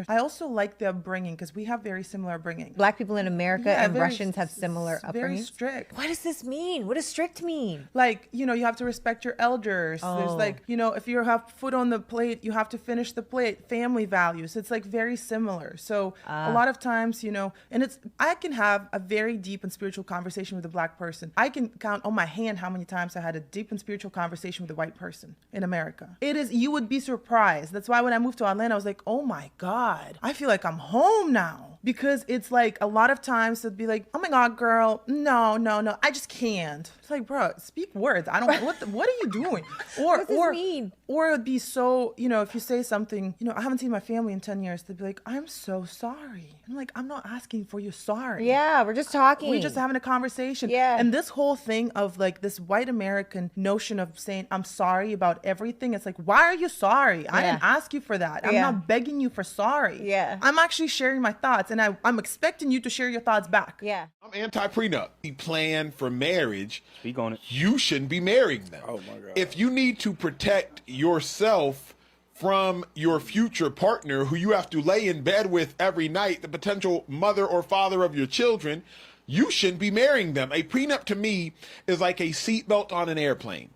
I also like the upbringing because we have very similar upbringing. Black people in America and Russians have similar upbringings. Very strict. What does this mean? What does strict mean? Like, you have to respect your elders. There's like, if you have food on the plate, you have to finish the plate. Family values. It's like very similar. So a lot of times, and I can have a very deep and spiritual conversation with a Black person. I can count on my hand how many times I had a deep and spiritual conversation with a white person in America. You would be surprised. That's why when I moved to Atlanta, I was like, oh my God. I feel like I'm home now, because it's like a lot of times it'd be like, oh my God, girl, no, I just can't. It's like, bro, speak words. I don't. What are you doing? Or what does this mean? Or it'd be so, if you say something, I haven't seen my family in 10 years. They'd be like, I'm so sorry. I'm like, I'm not asking for you sorry. Yeah, we're just talking. We're just having a conversation. Yeah. And this whole thing of like this white American notion of saying I'm sorry about everything. It's like, why are you sorry? Yeah. I didn't ask you for that. I'm not begging you for sorry. Yeah. I'm actually sharing my thoughts, and I'm expecting you to share your thoughts back. Yeah. I'm anti-prenup. You plan for marriage. Speak on it. You shouldn't be marrying them. Oh my God. If you need to protect yourself from your future partner who you have to lay in bed with every night, the potential mother or father of your children, you shouldn't be marrying them. A prenup to me is like a seatbelt on an airplane.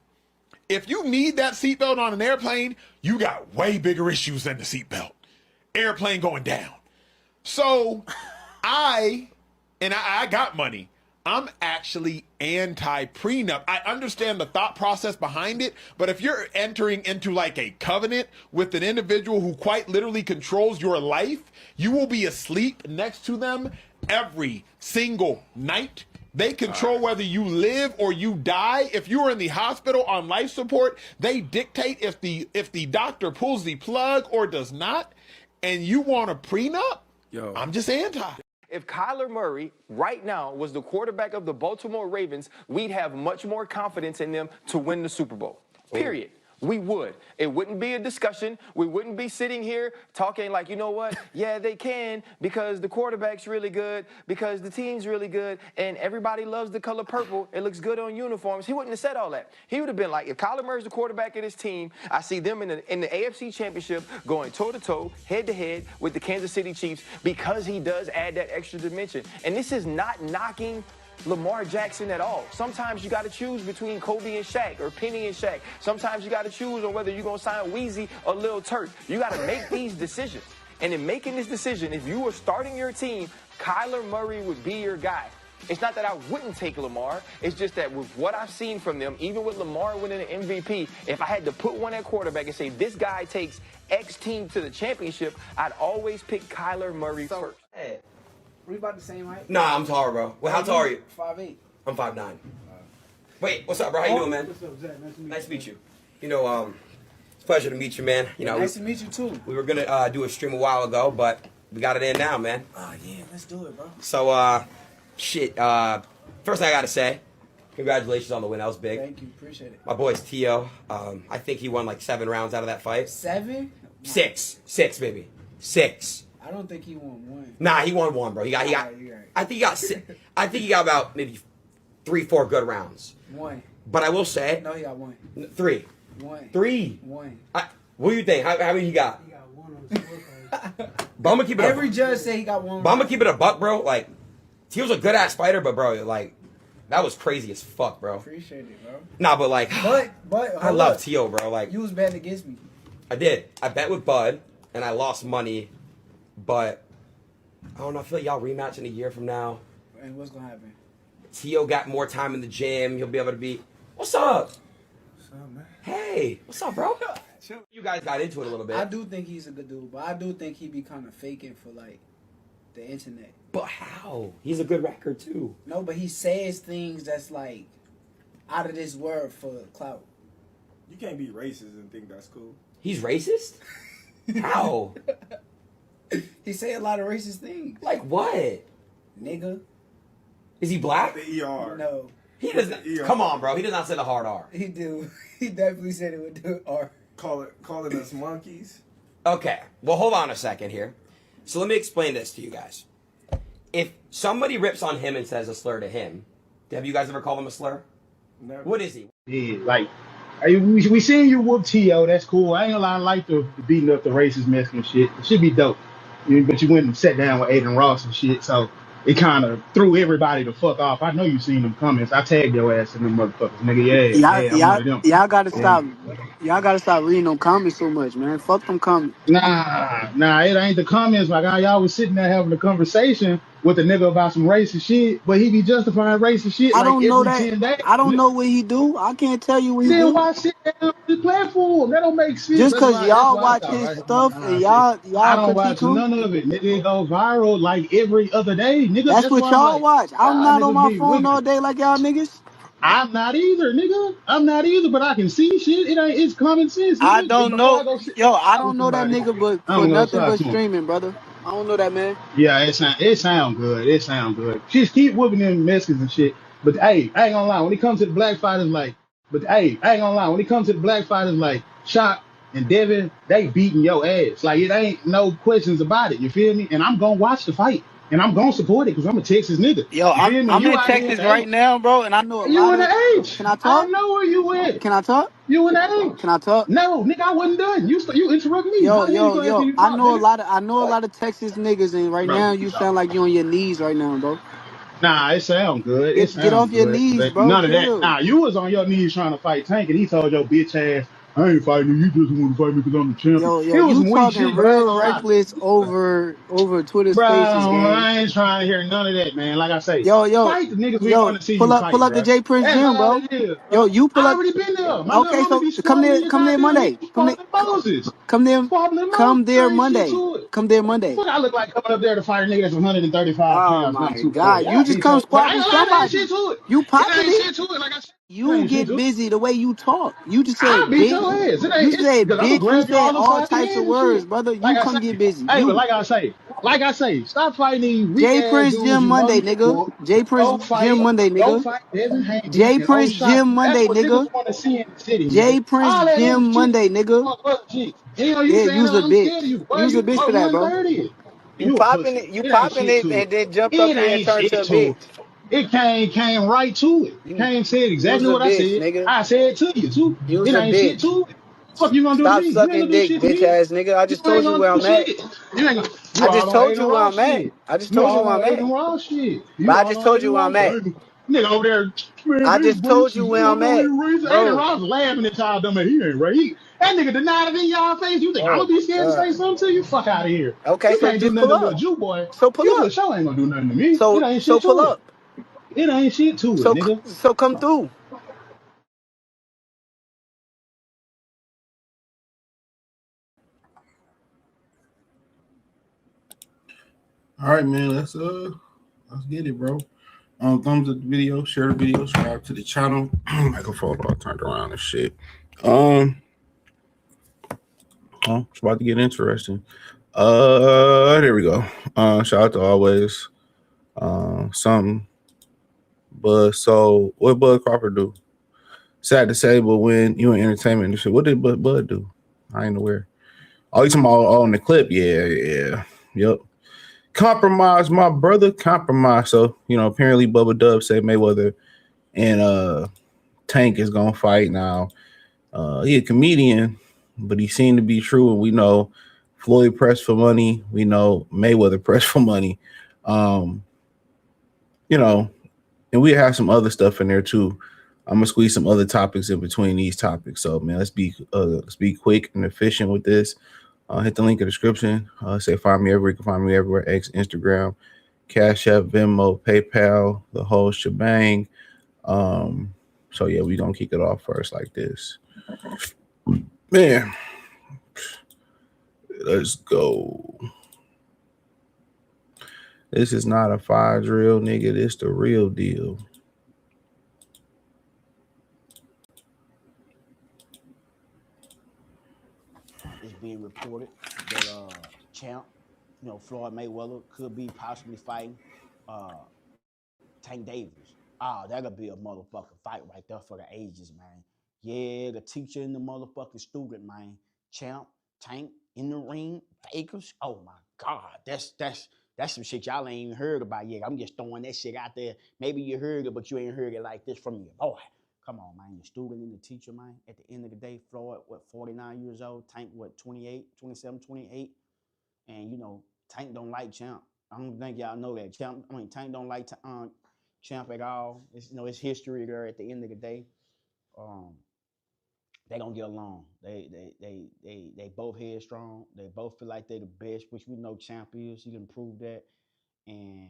If you need that seatbelt on an airplane, you got way bigger issues than the seatbelt. Airplane going down. So I got money. I'm actually anti-prenup. I understand the thought process behind it, but if you're entering into like a covenant with an individual who quite literally controls your life, you will be asleep next to them every single night. They control whether you live or you die. If you are in the hospital on life support, they dictate if the doctor pulls the plug or does not. And you want a prenup? Yo. I'm just anti. If Kyler Murray right now was the quarterback of the Baltimore Ravens, we'd have much more confidence in them to win the Super Bowl. Period. We would. It wouldn't be a discussion. We wouldn't be sitting here talking like, you know what? Yeah, they can because the quarterback's really good, because the team's really good, and everybody loves the color purple. It looks good on uniforms. He wouldn't have said all that. He would have been like, if Kyler Murray's the quarterback of his team, I see them in the AFC Championship going toe-to-toe, head-to-head with the Kansas City Chiefs because he does add that extra dimension. And this is not knocking Lamar Jackson at all. Sometimes you got to choose between Kobe and Shaq or Penny and Shaq. Sometimes you got to choose on whether you're going to sign Weezy or Lil Turk. You got to make these decisions. And in making this decision, if you were starting your team, Kyler Murray would be your guy. It's not that I wouldn't take Lamar. It's just that with what I've seen from them, even with Lamar winning an MVP, if I had to put one at quarterback and say this guy takes X team to the championship, I'd always pick Kyler Murray first. Hey. We about the same height? Nah, I'm taller, bro. Well, how tall are you? 5'8". I'm 5'9". Wait, what's up, bro? How you doing, man? What's up, Zach? Nice to meet you. Nice to meet you. It's a pleasure to meet you, man. Nice to meet you, too. We were going to do a stream a while ago, but we got it in now, man. Oh, yeah, let's do it, bro. So, first thing I got to say, congratulations on the win. That was big. Thank you. Appreciate it. My boy's Tio. I think he won like 7 rounds out of that fight. 7? 6, baby. 6. I don't think he won 1. Nah, he won 1, bro. He got. Right. I think he got 6. I think he got about maybe 3, 4 good rounds. 1. But I will say. No, he got 1. 3. 1. 3. 1. What do you think? How many he got? He got 1 on the scorecard. But I'm gonna keep it. Every judge say he got 1. But I'm gonna keep it a buck, bro. Like, he was a good ass fighter, but bro, like, that was crazy as fuck, bro. Appreciate it, bro. Nah, but like, but I love Tio, bro. Like, you was betting against me. I did. I bet with Bud, and I lost money, but. I don't know. I feel like y'all rematch in a year from now. And what's gonna happen? Tio got more time in the gym. He'll be able to be. What's up? What's up, man? Hey, what's up, bro? You guys got into it a little bit. I do think he's a good dude, but I do think he be kind of faking for like the internet. But how? He's a good record too. No, but he says things that's like out of this world for clout. You can't be racist and think that's cool. He's racist? How? He say a lot of racist things. Like what? Nigga. Is he black? The ER. No. He doesn't. Come on, bro. He does not say the hard R. He do. He definitely said it with the R. Calling us monkeys. Okay. Well, hold on a second here. So let me explain this to you guys. If somebody rips on him and says a slur to him, have you guys ever called him a slur? Never. What is he? Yeah, like, hey, we seen you whoop T.O. That's cool. I ain't gonna lie, I like the beating up the racist Mexican shit. It should be dope. But you went and sat down with Aiden Ross and shit, so it kind of threw everybody the fuck off. I know you seen them comments. I tagged your ass in them motherfuckers, nigga. Yeah, I'm one of them. Y'all gotta Yeah. stop. Y'all gotta stop reading them comments so much, man. Fuck them comments. Nah, it ain't the comments. Like y'all was sitting there having a conversation with a nigga about some racist shit, but he be justifying racist shit I like don't know every that. 10 days. I don't know what he do. I can't tell you what he Then do. why sit down on the platform? That don't make sense. Just That's cause why. That's y'all why I watch thought. his Right? stuff and See, I y'all don't critique watch him, none of it. Nigga, it goes viral like every other day. Nigga, that's that's what why I'm y'all like, watch. I'm y'all not on niggas my be phone all wigging. day like y'all niggas. I'm not either, nigga. I'm not either, but I can see shit. It ain't. It's common sense, I nigga. don't Before I know. go sit Yo, I down don't with know that somebody, nigga but for I'm gonna nothing talk but to him. streaming, brother. I don't know that man. Yeah, it sound good. It sound good. Just keep whooping them Mexicans and shit. But hey, I ain't gonna lie. When it comes to the black fighters, like, but hey, I ain't gonna lie. When it comes to the black fighters, like Shock and Devin, they beating your ass. Like it ain't no questions about it. You feel me? And I'm gonna watch the fight, and I'm gonna support it because I'm a Texas nigga. Yo, You feel me? I'm You in out here in Texas the right H. now, bro, and I know a You lot in of. the H. Can I I talk? know where you at. Can I talk? You in the H. Can I talk? No, nigga, I wasn't done. You interrupt me. Go Yo, ahead and yo, go after yo. you talk, nigga. I know a lot of Texas niggas, and right Bro, now you sound like you on your knees right now, bro. nah, it sound good. It Get sound off your good. knees, But bro. none of that. Chill. Nah, you was on your knees trying to fight Tank, and he told your bitch ass, I ain't fighting you. You just want to fight me because I'm the champion. Yo, It was you some weak talking shit, but I ain't real gonna lie. reckless over Twitter Bro, Spaces, gang. I ain't trying to hear none of that, man. Like I say, Yo, yo, fight the niggas we yo, want to see you fight, pull up the bro. J Prince That's gym, all bro. it is, Yo, bro. you pull I up. already been there. My little Okay, homie so be squabbling in your come there goddamn Monday. you squabbling Moses. Squabbling Moses. Come there There ain't shit Monday. to it. Come there Monday. Fuck, I look like coming up there to fight a nigga that's 135 Oh pounds, not my 240. God, you I just beat come your, but I squabble ain't gonna lie, there ain't somebody. shit to it. You It popping ain't it? shit to it. Like I said, it You ain't shit get to it. busy the way you talk. You just I said beat bitch. your ass. It You ain't, it's, said because I'm gonna bitch. You grab you said all all upside the types head of and shit. words, brother. Like You I come say, get busy. hey, but You. like I say, stop fighting these weak J ass Prince dudes Gym you Monday, want nigga. to J Prince Gym Monday, go nigga. fight Devin Haney J and old Prince shot. Gym That's Monday, what nigga. niggas want to see in the city, nigga. J Prince All that other Gym shit, Monday, nigga. shit. You know, you Yeah, saying, you's a I'm scared bitch. of you. Boy, You's a you bitch for about that, bro. 130. You You a popping pussy. it, you It ain't popping shit it, to it. and then jumped up It here and ain't turned to shit a to it. bitch. It came right to it. You, Came said you's exactly a what I bitch, said. nigga. I said to you too. You's It a ain't shit bitch. to it. What you gonna do to Stop me? You ain't sucking gonna do dick, shit to bitch me. ass nigga. I You just ain't told you gonna where do I'm at. shit. You ain't gonna. You I just all on told you Aiden where Ross I'm at. shit. I just You told you all where on I'm at. Aiden Ross shit. But You I all just on told you Aiden where I'm Ross. at. Nigga over there, man, I they just told racist. you You where don't I'm know he at, racist. Aiden bro. Ross laughing at y'all dumb ass. He ain't right. That nigga denied it in y'all face. You think I'm Oh gonna be my scared to say god. something to you? Fuck out of here. Okay, You so can't do just nothing pull to little up. Jew boy. So pull You for up. sure ain't gonna do nothing to me. It ain't So shit pull to it. up. It ain't shit to it, nigga. So come through. All right, man. Let's get it, bro. Thumbs up the video, share the video, subscribe to the channel. Microphone all turned around and shit. It's about to get interesting. There we go. Shout out to always. Something. But so what Bud Crawford do? Sad to say, but when you in entertainment industry, what did Bud do? I ain't aware. Oh, you talking about all in the clip? Yeah. Yep. Compromise, my brother. Compromise. So, apparently Bubba Dub said Mayweather and Tank is gonna fight now. He a comedian, but he seemed to be true, and we know Floyd pressed for money. We know Mayweather pressed for money. Um, and we have some other stuff in there too. I'm gonna squeeze some other topics in between these topics. So man, let's be quick and efficient with this. Hit the link in the description. Say find me everywhere. You can find me everywhere. X, Instagram, Cash App, Venmo, PayPal, the whole shebang. So yeah, we gonna kick it off first like this. Man, let's go. This is not a fire drill, nigga. This the real deal. It's being reported that Champ, Floyd Mayweather could be possibly fighting uh Tank Davis. Oh, that'll be a motherfucking fight right there for the ages, man. Yeah, the teacher and the motherfucking student, man. Champ, Tank in the ring, Fakers. Oh my God, that's some shit y'all ain't even heard about yet. I'm just throwing that shit out there. Maybe you heard it, but you ain't heard it like this from your boy. Come on, man. The student and the teacher, man. At the end of the day, Floyd, 49 years old? Tank, 28, 27, 28? And, Tank don't like Champ. I don't think y'all know that. Tank don't like Champ at all. It's it's history there at the end of the day. They don't get along. They both headstrong. They both feel like they the best, which we know Champ is. He done proved that. And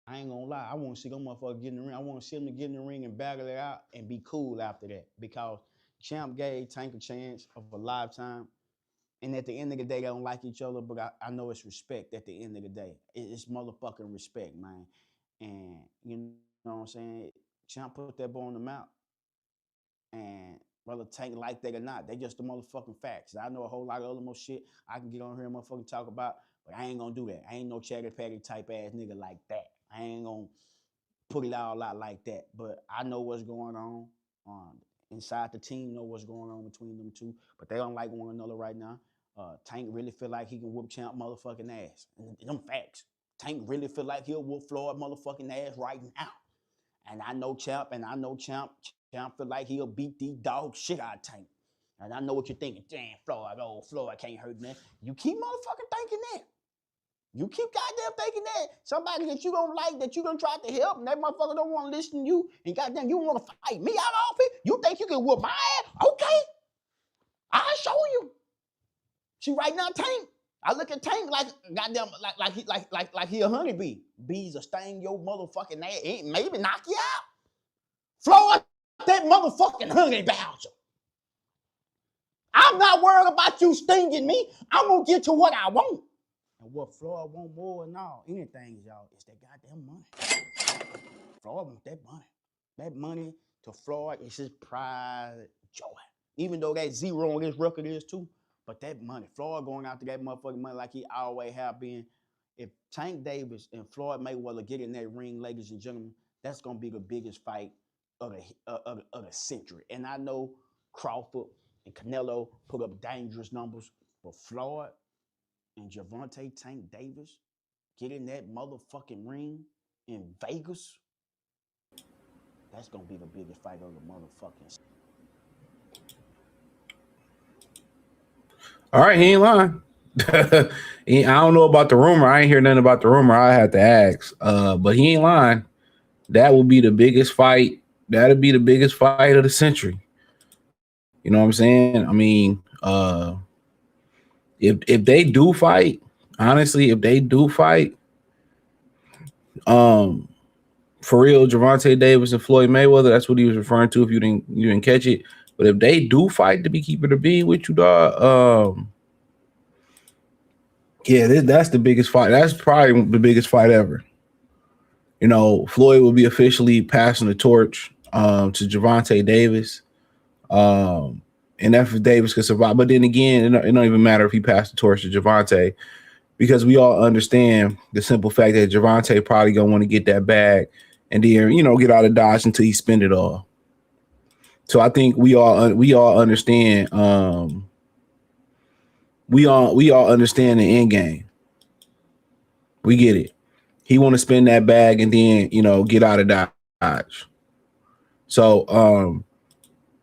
I ain't gonna lie, I want to see them motherfuckers get in the ring. I want to see them get in the ring and battle it out and be cool after that. Because Champ gave Tank a chance of a lifetime. And at the end of the day, they don't like each other, but I know it's respect at the end of the day. It's motherfucking respect, man. And you know what I'm saying? Champ put that boy on the map. And whether Tank like that or not, they just the motherfucking facts. I know a whole lot of other more shit I can get on here and motherfucking talk about, but I ain't gonna do that. I ain't no chatty patty type ass nigga like that. I ain't gonna put it all out like that. But I know what's going on. Inside the team know what's going on between them two, but they don't like one another right now. Tank really feel like he can whoop Champ motherfucking ass. And them facts. Tank really feel like he'll whoop Floyd motherfucking ass right now. And I know Champ, Champ feel like he'll beat the dog shit out of Tank. And I know what you're thinking. Damn, Floyd can't hurt nothing. You keep motherfucking thinking that. You keep goddamn thinking that. Somebody that you don't like, that you done tried to help, and that motherfucker don't want to listen to you, and goddamn, you want to fight me out of it? You think you can whoop my ass? Okay. I'll show you. See, right now, Tank. I look at Tank like goddamn, like he a honeybee. Bees will sting your motherfucking ass, maybe knock you out. Floyd, that motherfucking honey badger. I'm not worried about you stinging me. I'm gonna get to what I want. And what Floyd want more than all, anything, y'all, is that goddamn money. Floyd want that money. That money to Floyd is his pride, joy. Even though that zero on his record is too, but that money, Floyd going after that motherfucking money like he always have been. If Tank Davis and Floyd Mayweather get in that ring, ladies and gentlemen, that's gonna be the biggest fight of the century. And I know Crawford and Canelo put up dangerous numbers, but Floyd and Gervonta Tank Davis get in that motherfucking ring in Vegas, that's gonna be the biggest fight of the motherfucking. All right, he ain't lying. I don't know about the rumor. I ain't hear nothing about the rumor. I had to ask. But he ain't lying. That will be the biggest fight. That'll be the biggest fight of the century. You know what I'm saying? I mean, if they do fight, honestly, if they do fight, for real, Gervonta Davis and Floyd Mayweather, that's what he was referring to. If you didn't catch it, but if they do fight, to be keeping the beat with you, dog, yeah, that's the biggest fight. That's probably the biggest fight ever. You know, Floyd will be officially passing the torch to Gervonta Davis. And if Davis could survive, but then again, it don't even matter if he passed the torch to Gervonta, because we all understand the simple fact that Gervonta probably gonna want to get that bag and then, you know, get out of Dodge until he spend it all. So I think we all understand. We all understand the end game. We get it. He want to spend that bag and then, you know, get out of Dodge. So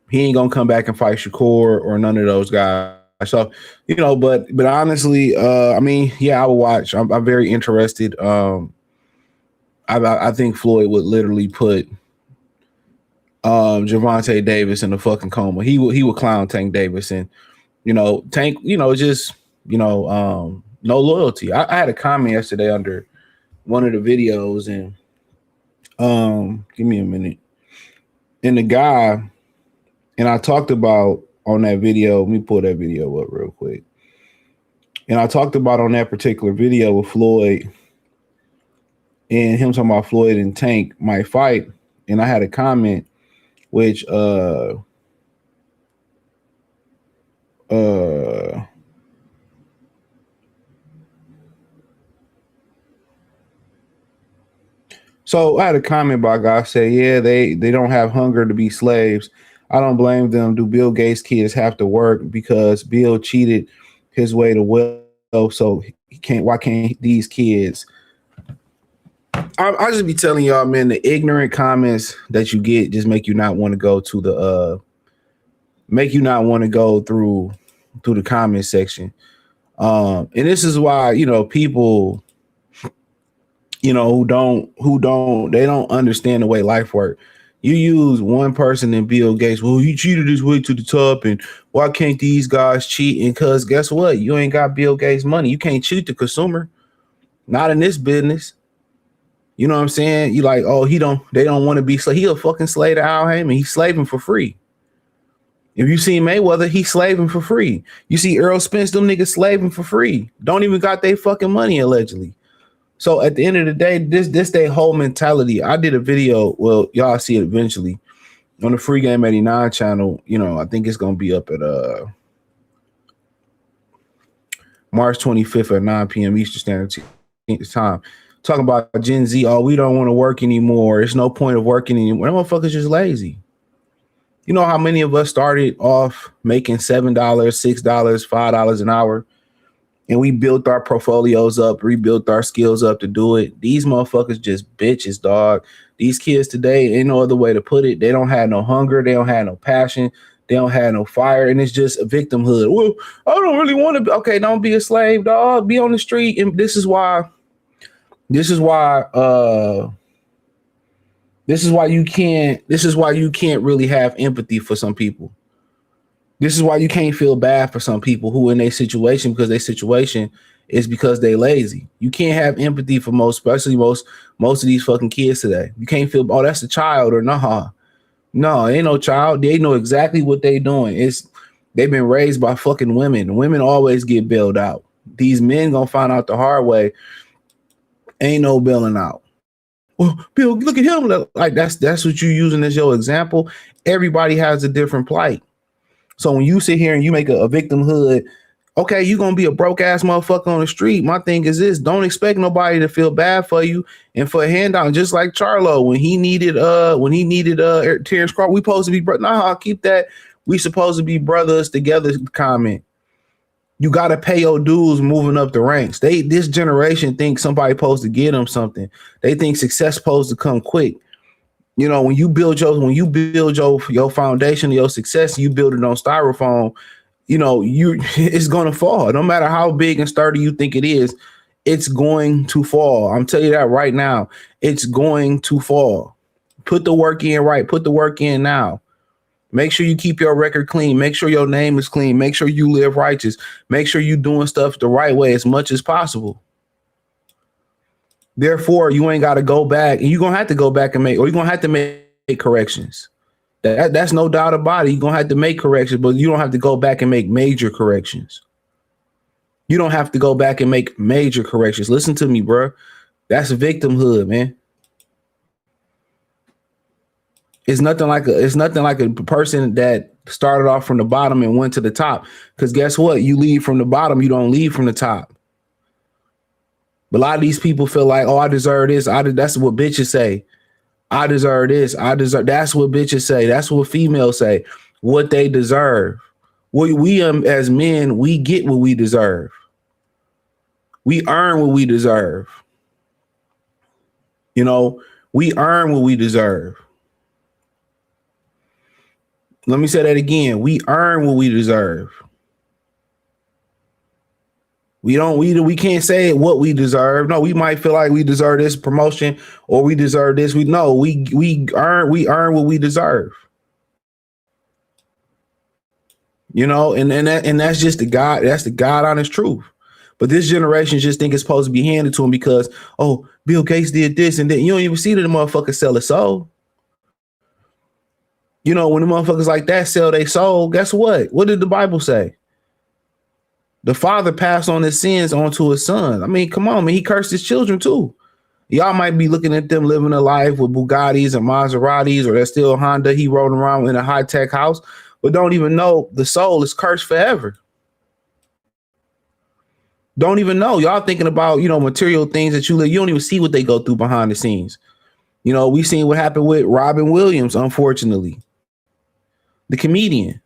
he ain't gonna come back and fight Shakur or none of those guys. So, you know, but honestly, I mean, yeah, I will watch. I'm very interested. I think Floyd would literally put Gervonta Davis in the fucking coma. He would clown Tank Davis, and you know, Tank, you know, just, you know, no loyalty. I had a comment yesterday under one of the videos, and give me a minute. And the guy, and I talked about on that video, let me pull that video up real quick. And I talked about on that particular video with Floyd and him talking about Floyd and Tank might fight. And I had a comment which so I had a comment by a guy say, yeah, they don't have hunger to be slaves. I don't blame them. Do Bill Gates' kids have to work because Bill cheated his way to wealth? So why can't these kids? I'll just be telling y'all, man, the ignorant comments that you get just make you not want to go to the through the comment section. And this is why, people, they don't understand the way life works. You use one person and Bill Gates. Well, he cheated his way to the top, and why can't these guys cheat? And because guess what? You ain't got Bill Gates' money. You can't cheat the consumer. Not in this business. You know what I'm saying? You like, oh, they don't want to be slave. He a fucking slave to Al Heyman. He's slaving for free. If you see Mayweather, he's slaving for free. You see Earl Spence, them niggas slaving for free. Don't even got their fucking money, allegedly. So at the end of the day, this their whole mentality. I did a video. Well, y'all see it eventually on the Free Game 89 channel. I think it's gonna be up at March 25th at 9 p.m. Eastern Standard Time. Talking about Gen Z. Oh, we don't want to work anymore. There's no point of working anymore. That motherfucker's just lazy. You know how many of us started off making $7, $6, $5 an hour? And we built our portfolios up, rebuilt our skills up to do it. These motherfuckers just bitches, dog. These kids today, ain't no other way to put it. They don't have no hunger. They don't have no passion. They don't have no fire. And it's just a victimhood. Well, I don't really want to be. Okay, don't be a slave, dog. Be on the street. And this is why you can't really have empathy for some people. This is why you can't feel bad for some people who in their situation, because their situation is because they lazy. You can't have empathy for especially most of these fucking kids today. You can't feel, oh, that's a child, or no, ain't no child. They know exactly what they doing. They've been raised by fucking women. Women always get bailed out. These men gonna find out the hard way. Ain't no bailing out. Well, Bill, look at him. Like that's what you using as your example. Everybody has a different plight. So when you sit here and you make a victimhood, okay, you're gonna be a broke ass motherfucker on the street. My thing is this: don't expect nobody to feel bad for you and for a handout. Just like Charlo, when he needed Terrence Crawford, we supposed to be I'll keep that. We supposed to be brothers together comment. You gotta pay your dues moving up the ranks. This generation thinks somebody supposed to get them something. They think success supposed to come quick. When you build your foundation, your success, you build it on styrofoam. It's gonna fall. No matter how big and sturdy you think it is, it's going to fall. I'm telling you that right now. It's going to fall. Put the work in right. Put the work in now. Make sure you keep your record clean. Make sure your name is clean. Make sure you live righteous. Make sure you're doing stuff the right way as much as possible. Therefore, you ain't got to go back, and you're going to have to go back and you're going to have to make corrections. That's no doubt about it. You're going to have to make corrections, but you don't have to go back and make major corrections. You don't have to go back and make major corrections. Listen to me, bro. That's victimhood, man. It's nothing like a person that started off from the bottom and went to the top. Because guess what? You leave from the bottom, you don't leave from the top. But a lot of these people feel like, oh, I deserve this. That's what bitches say. I deserve this. That's what bitches say. That's what females say. What they deserve. We as men, we get what we deserve. We earn what we deserve. We earn what we deserve. Let me say that again. We earn what we deserve. We can't say what we deserve. No, we might feel like we deserve this promotion or we deserve this. We earn what we deserve. And that's just the God honest truth. But this generation just think it's supposed to be handed to them because, oh, Bill Gates did this and then you don't even see that the motherfucker sell a soul. When the motherfuckers like that sell their soul, guess what? What did the Bible say? The father passed on his sins onto his son. I mean, come on, man. He cursed his children too. Y'all might be looking at them living a life with Bugattis and Maseratis, or they're still Honda. He rolling around in a high-tech house, but don't even know the soul is cursed forever. Don't even know. Y'all thinking about, material things that you live. You don't even see what they go through behind the scenes. We seen what happened with Robin Williams, unfortunately. The comedian.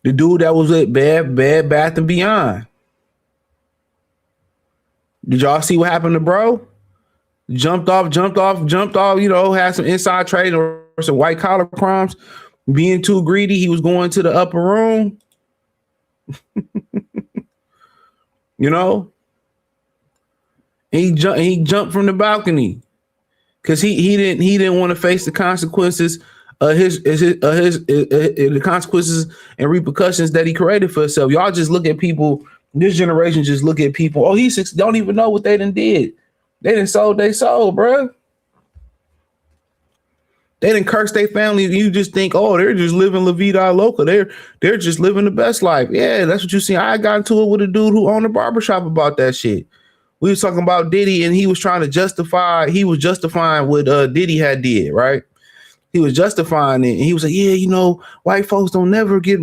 The dude that was at Bed Bath & Beyond. Did y'all see what happened to bro? Jumped off, had some inside trading or some white collar crimes. Being too greedy, he was going to the upper room. You know, he jumped from the balcony because he didn't want to face the consequences of the consequences and repercussions that he created for himself. Y'all just look at people. This generation just look at people. Oh, don't even know what they done did. They done sold their soul, bro. They didn't curse their family. You just think, oh, they're just living la vida loca. They're just living the best life. Yeah, that's what you see. I got into it with a dude who owned a barbershop about that shit. We was talking about Diddy, and he was trying to justify. He was justifying what Diddy had did, right? He was justifying it, and he was like, "Yeah, you know, white folks they'll never pay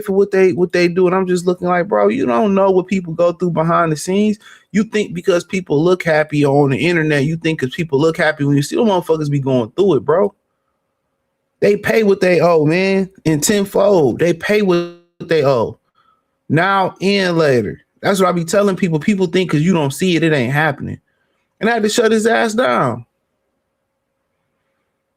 for what they do." And I'm just looking like, bro, you don't know what people go through behind the scenes. You think because people look happy on the internet, you think because people look happy when you see them motherfuckers be going through it, bro. They pay what they owe, man, in tenfold. They pay what they owe now and later. That's what I be telling people. People think because you don't see it, it ain't happening. And I had to shut his ass down.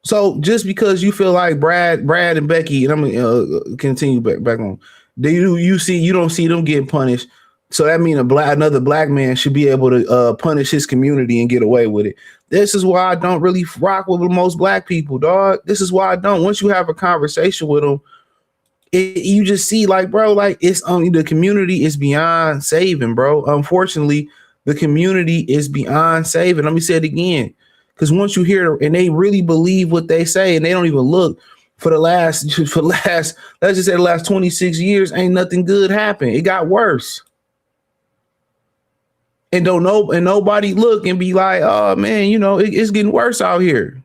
So just because you feel like Brad and Becky, and I'm gonna continue back on, you don't see them getting punished. So that means another black man should be able to punish his community and get away with it. This is why I don't really rock with most black people, dog. This is why I don't. Once you have a conversation with them, you just see like, bro, like it's only the community is beyond saving, bro. Unfortunately, the community is beyond saving. Let me say it again. Because once you hear and they really believe what they say and they don't even look for let's just say the last 26 years, ain't nothing good happened. It got worse. And nobody look and be like, oh man, you know, it's getting worse out here.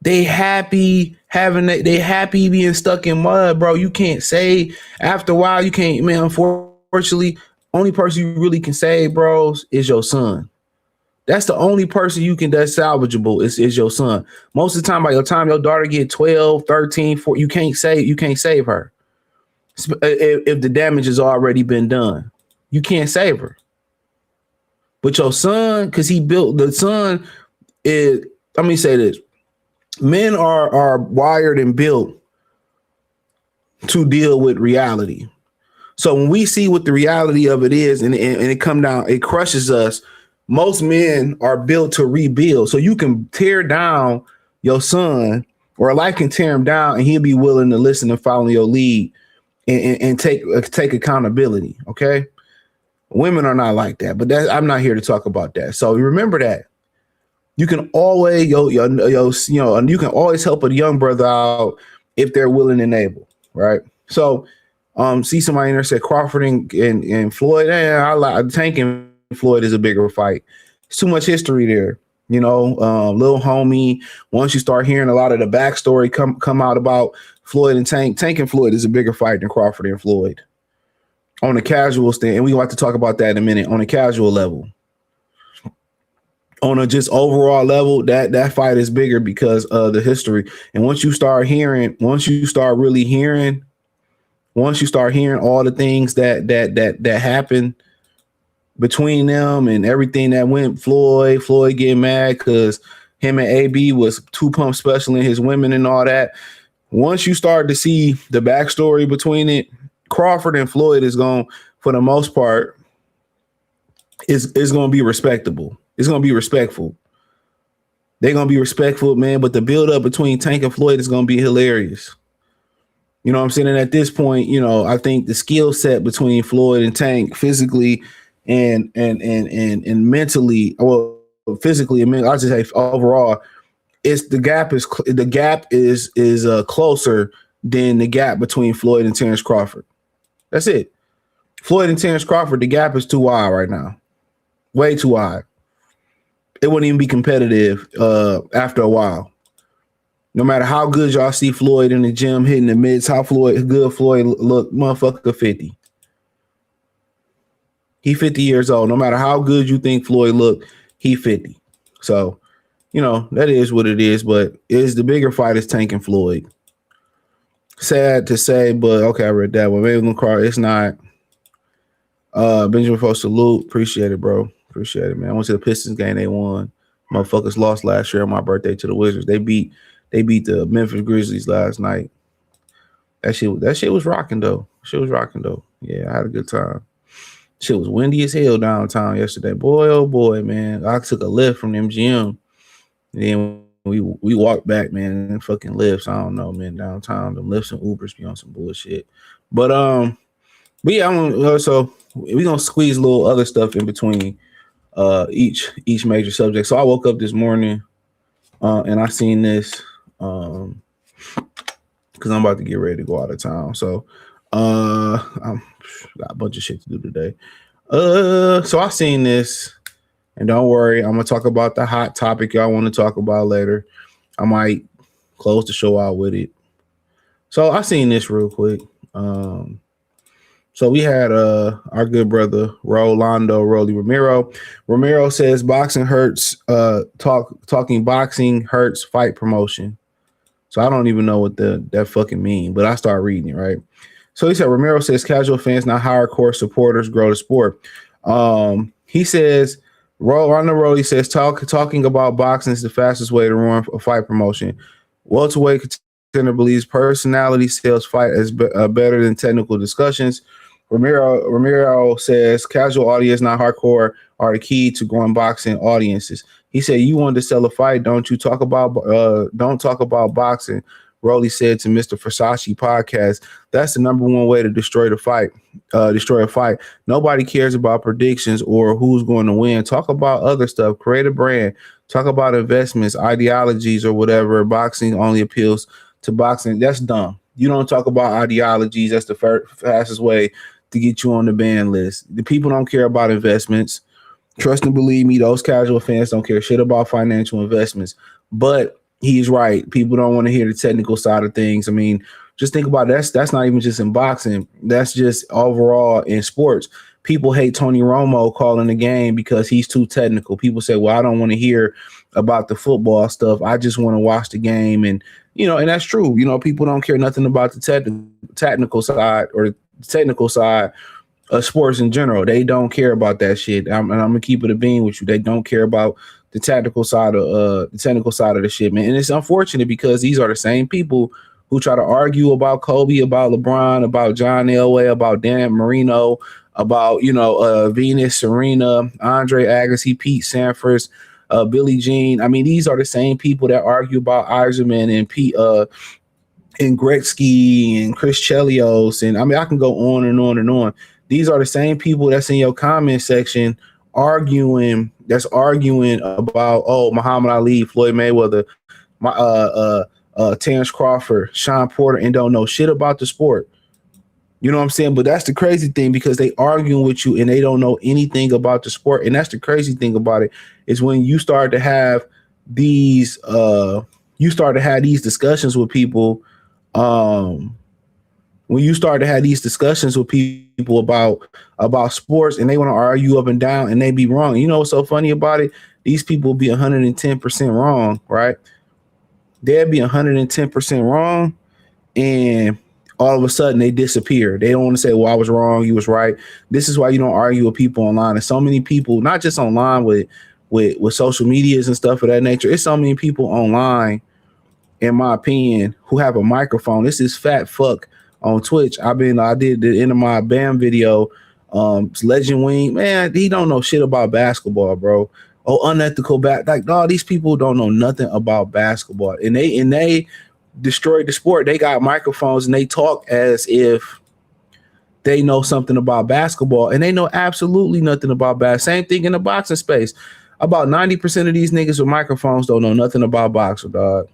They happy being stuck in mud, bro. You can't say after a while, you can't, man, unfortunately, only person you really can save, bros, is your son. That's the only person that's salvageable is your son. Most of the time, by the time your daughter get 12, 13, 14, you can't save her. If the damage has already been done, you can't save her. But your son, because the son is, let me say this. Men are wired and built to deal with reality. So when we see what the reality of it is and it come down, it crushes us. Most men are built to rebuild. So you can tear down your son, or a life can tear him down, and he'll be willing to listen and follow your lead and take accountability. Okay. Women are not like that, but I'm not here to talk about that. So remember that you can always, you can always help a young brother out if they're willing and able. Right. So, see somebody in there say Crawford and Floyd. I like Tank and Floyd is a bigger fight. It's too much history there, little homie. Once you start hearing a lot of the backstory come out about Floyd and Tank and Floyd is a bigger fight than Crawford and Floyd on a casual stand. And we want to talk about that in a minute. On a casual level, on a just overall level, that fight is bigger because of the history. And once you start hearing all the things that happened between them and everything that went, Floyd getting mad because him and AB was 2 pump special in his women and all that. Once you start to see the backstory between it, Crawford and Floyd is going, for the most part, is going to be respectable. It's going to be respectful. They're going to be respectful, man. But the build up between Tank and Floyd is going to be hilarious. You know what I'm saying? And at this point, I think the skill set between Floyd and Tank physically and mentally, well, physically, I mean, I'll just say overall, the gap is closer than the gap between Floyd and Terrence Crawford. That's it. Floyd and Terrence Crawford, the gap is too wide right now. Way too wide. It wouldn't even be competitive after a while. No matter how good y'all see Floyd in the gym hitting the mids, how good Floyd look, motherfucker 50. He 50 years old. No matter how good you think Floyd look, he 50. So, that is what it is. But the bigger fight is Tank and Floyd. Sad to say, but okay, I read that one. Maybe I'm gonna cry. It's not. Benjamin Post salute. Appreciate it, bro. Appreciate it, man. I went to the Pistons game. They won. Motherfuckers lost last year on my birthday to the Wizards. They beat the Memphis Grizzlies last night. That shit was rocking though. Yeah, I had a good time. Shit was windy as hell downtown yesterday. Boy, oh boy, man. I took a lift from MGM. And then we walked back, man, and fucking lifts. I don't know, man, downtown. The lifts and Ubers be on some bullshit. But yeah, so we're gonna squeeze a little other stuff in between each major subject. So I woke up this morning and I seen this because I'm about to get ready to go out of town. So I'm got a bunch of shit to do today. So I seen this, and don't worry, I'm gonna talk about the hot topic y'all want to talk about later. I might close the show out with it. So I seen this real quick. So we had our good brother Rolly Romero. Romero says boxing hurts. Talking boxing hurts fight promotion. So I don't even know what that fucking mean, but I start reading it, right? So he said Romero says casual fans, not hardcore supporters, grow the sport. He says Rolly says talking about boxing is the fastest way to ruin a fight promotion. Welterweight contender believes personality sells fight as better than technical discussions. Romero says casual audience, not hardcore, are the key to growing boxing audiences. He said, "You want to sell a fight? Don't talk about boxing." Rolly said to Mr. Versace podcast, "That's the number one way to destroy a fight. Nobody cares about predictions or who's going to win. Talk about other stuff. Create a brand. Talk about investments, ideologies, or whatever. Boxing only appeals to boxing." That's dumb. You don't talk about ideologies. That's the fastest way to get you on the ban list. The people don't care about investments. Trust and believe me, those casual fans don't care shit about financial investments. But he's right. People don't want to hear the technical side of things. I mean, just think about it. That's not even just in boxing. That's just overall in sports. People hate Tony Romo calling the game because he's too technical. People say, well, I don't want to hear about the football stuff. I just want to watch the game. And, and that's true. People don't care nothing about the technical side or the technical side of sports in general. They don't care about that shit. And I'm going to keep it a bean with you. They don't care about the technical side of the shit, man. And it's unfortunate because these are the same people who try to argue about Kobe, about LeBron, about John Elway, about Dan Marino, about Venus, Serena, Andre Agassi, Pete Sampras, Billie Jean. I mean, these are the same people that argue about Eiserman and Pete and Gretzky and Chris Chelios, and I mean I can go on and on and on. These are the same people that's in your comment section arguing about Muhammad Ali, Floyd Mayweather, Terrence Crawford, Sean Porter, and don't know shit about the sport. You know what I'm saying? But that's the crazy thing, because they arguing with you and they don't know anything about the sport. And that's the crazy thing about it, is when you start to have these discussions with people, about sports, and they want to argue up and down and they be wrong. You know what's so funny about it? These people be 110% wrong, right? They'll be 110% wrong, and all of a sudden they disappear. They don't want to say, well, I was wrong, you was right. This is why you don't argue with people online. And so many people, not just online with social medias and stuff of that nature, it's so many people online, in my opinion, who have a microphone. This is fat fuck on Twitch. I did the end of my BAM video. Legend Wing, man, he don't know shit about basketball, bro. Unethical these people don't know nothing about basketball, and they destroyed the sport. They got microphones and they talk as if they know something about basketball, and they know absolutely nothing about basketball. Same thing in the boxing space. About 90% of these niggas with microphones don't know nothing about boxing, dog.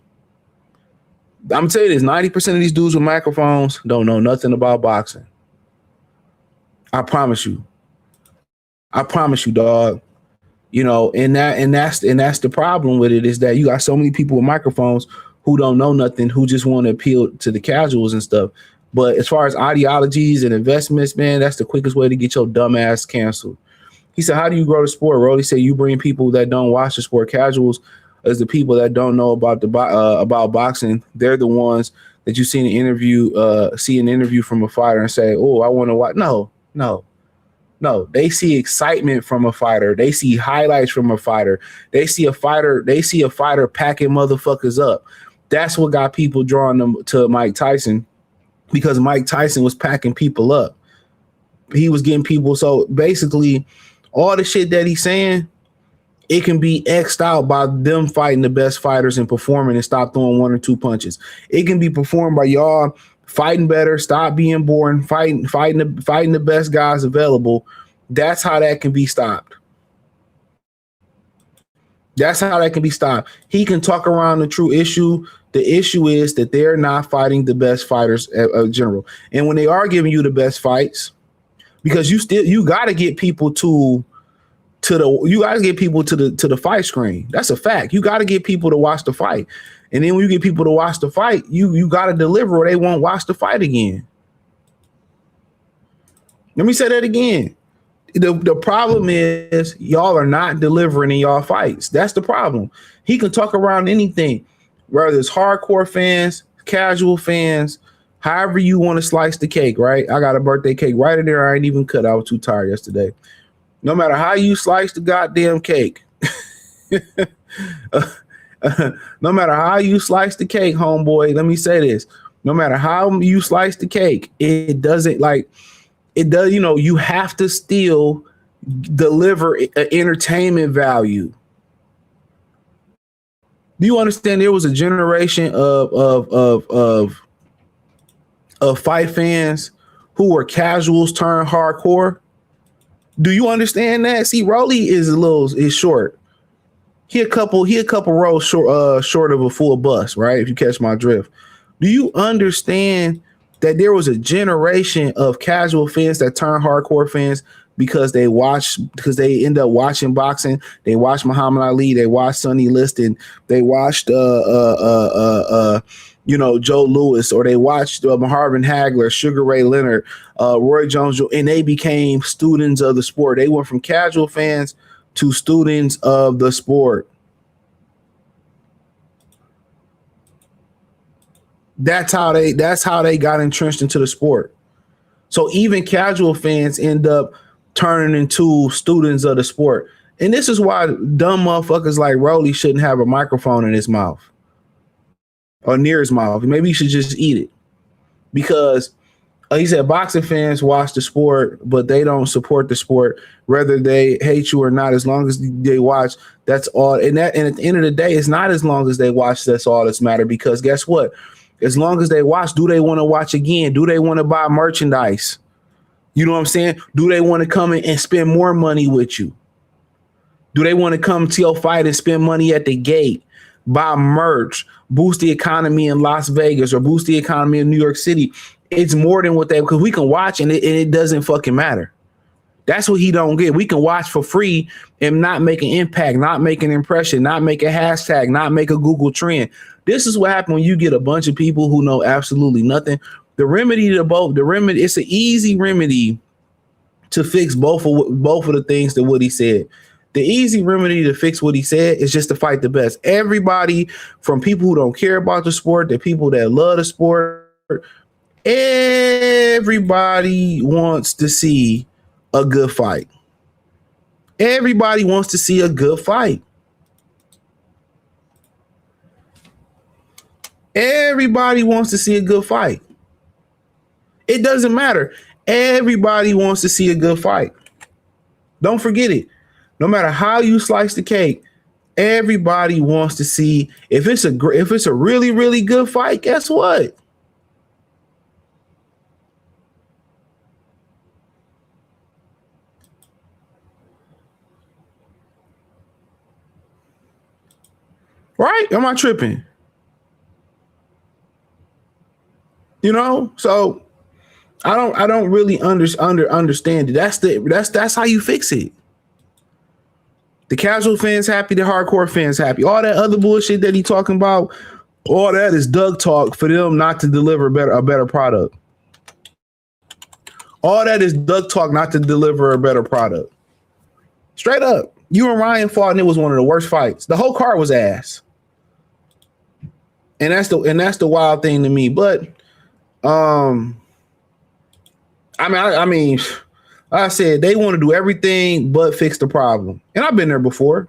I'm gonna tell you this: 90% of these dudes with microphones don't know nothing about boxing. I promise you, dog. And that's the problem with it, is that you got so many people with microphones who don't know nothing, who just want to appeal to the casuals and stuff. But as far as ideologies and investments, man, that's the quickest way to get your dumb ass canceled. He said, how do you grow the sport? Rolly said, you bring people that don't watch the sport. Casuals as the people that don't know about about boxing. They're the ones that you see an interview from a fighter and say, oh, I want to watch. No, they see excitement from a fighter. They see highlights from a fighter. They see a fighter packing motherfuckers up. That's what got people drawn them to Mike Tyson. because Mike Tyson was packing people up. He was getting people. So basically, all the shit that he's saying, it can be X'd out by them fighting the best fighters and performing and stop throwing 1 or 2 punches. It can be performed by y'all fighting better, stop being boring, fighting the best guys available. That's how that can be stopped. That's how that can be stopped. He can talk around the true issue. The issue is that they're not fighting the best fighters in general. And when they are giving you the best fights, because you got to get people to the fight screen. That's a fact. You got to get people to watch the fight. And then when you get people to watch the fight, you got to deliver or they won't watch the fight again. Let me say that again. The problem is y'all are not delivering in y'all fights. That's the problem. He can talk around anything, whether it's hardcore fans, casual fans, however you want to slice the cake, right? I got a birthday cake right in there. I ain't even cut. I was too tired yesterday. No matter how you slice the goddamn cake, no matter how you slice the cake, homeboy, let me say this. No matter how you slice the cake, it doesn't you have to still deliver entertainment value. Do you understand there was a generation of fight fans who were casuals turned hardcore? Do you understand that? See, Rolly is short. He a couple rows short of a full bus, right? If you catch my drift. Do you understand that there was a generation of casual fans that turned hardcore fans because they end up watching boxing? They watched Muhammad Ali, they watched Sonny Liston, they watched Joe Louis, or they watched Marvin Hagler, Sugar Ray Leonard, Roy Jones, and they became students of the sport. They went from casual fans to students of the sport. That's how they got entrenched into the sport. So even casual fans end up turning into students of the sport. And this is why dumb motherfuckers like Rolly shouldn't have a microphone in his mouth or near his mouth. Maybe he should just eat it, because he said boxing fans watch the sport, but they don't support the sport, whether they hate you or not. As long as they watch, that's all. And at the end of the day, it's not as long as they watch that's all that's matter, because guess what? As long as they watch, do they want to watch again? Do they want to buy merchandise? You know what I'm saying? Do they want to come in and spend more money with you? Do they want to come to your fight and spend money at the gate, buy merch, boost the economy in Las Vegas or boost the economy in New York City? It's more than what because we can watch and it doesn't fucking matter. That's what he don't get. We can watch for free and not make an impact, not make an impression, not make a hashtag, not make a Google trend. This is what happens when you get a bunch of people who know absolutely nothing. The remedy, it's an easy remedy to fix both of the things that what he said. The easy remedy to fix what he said is just to fight the best. Everybody, from people who don't care about the sport to people that love the sport, everybody wants to see a good fight. Everybody wants to see a good fight. Everybody wants to see a good fight. It doesn't matter. Everybody wants to see a good fight. Don't forget it. No matter how you slice the cake, everybody wants to see if it's a really, really good fight, guess what? Right? Am I tripping? You know, so I don't really understand it. That's how you fix it. The casual fans happy, the hardcore fans happy. All that other bullshit that he talking about, all that is Doug talk for them not to deliver a better product. All that is Doug talk not to deliver a better product. Straight up. You and Ryan fought and it was one of the worst fights. The whole card was ass. And that's the wild thing to me. But I mean, I said they want to do everything but fix the problem. And I've been there before.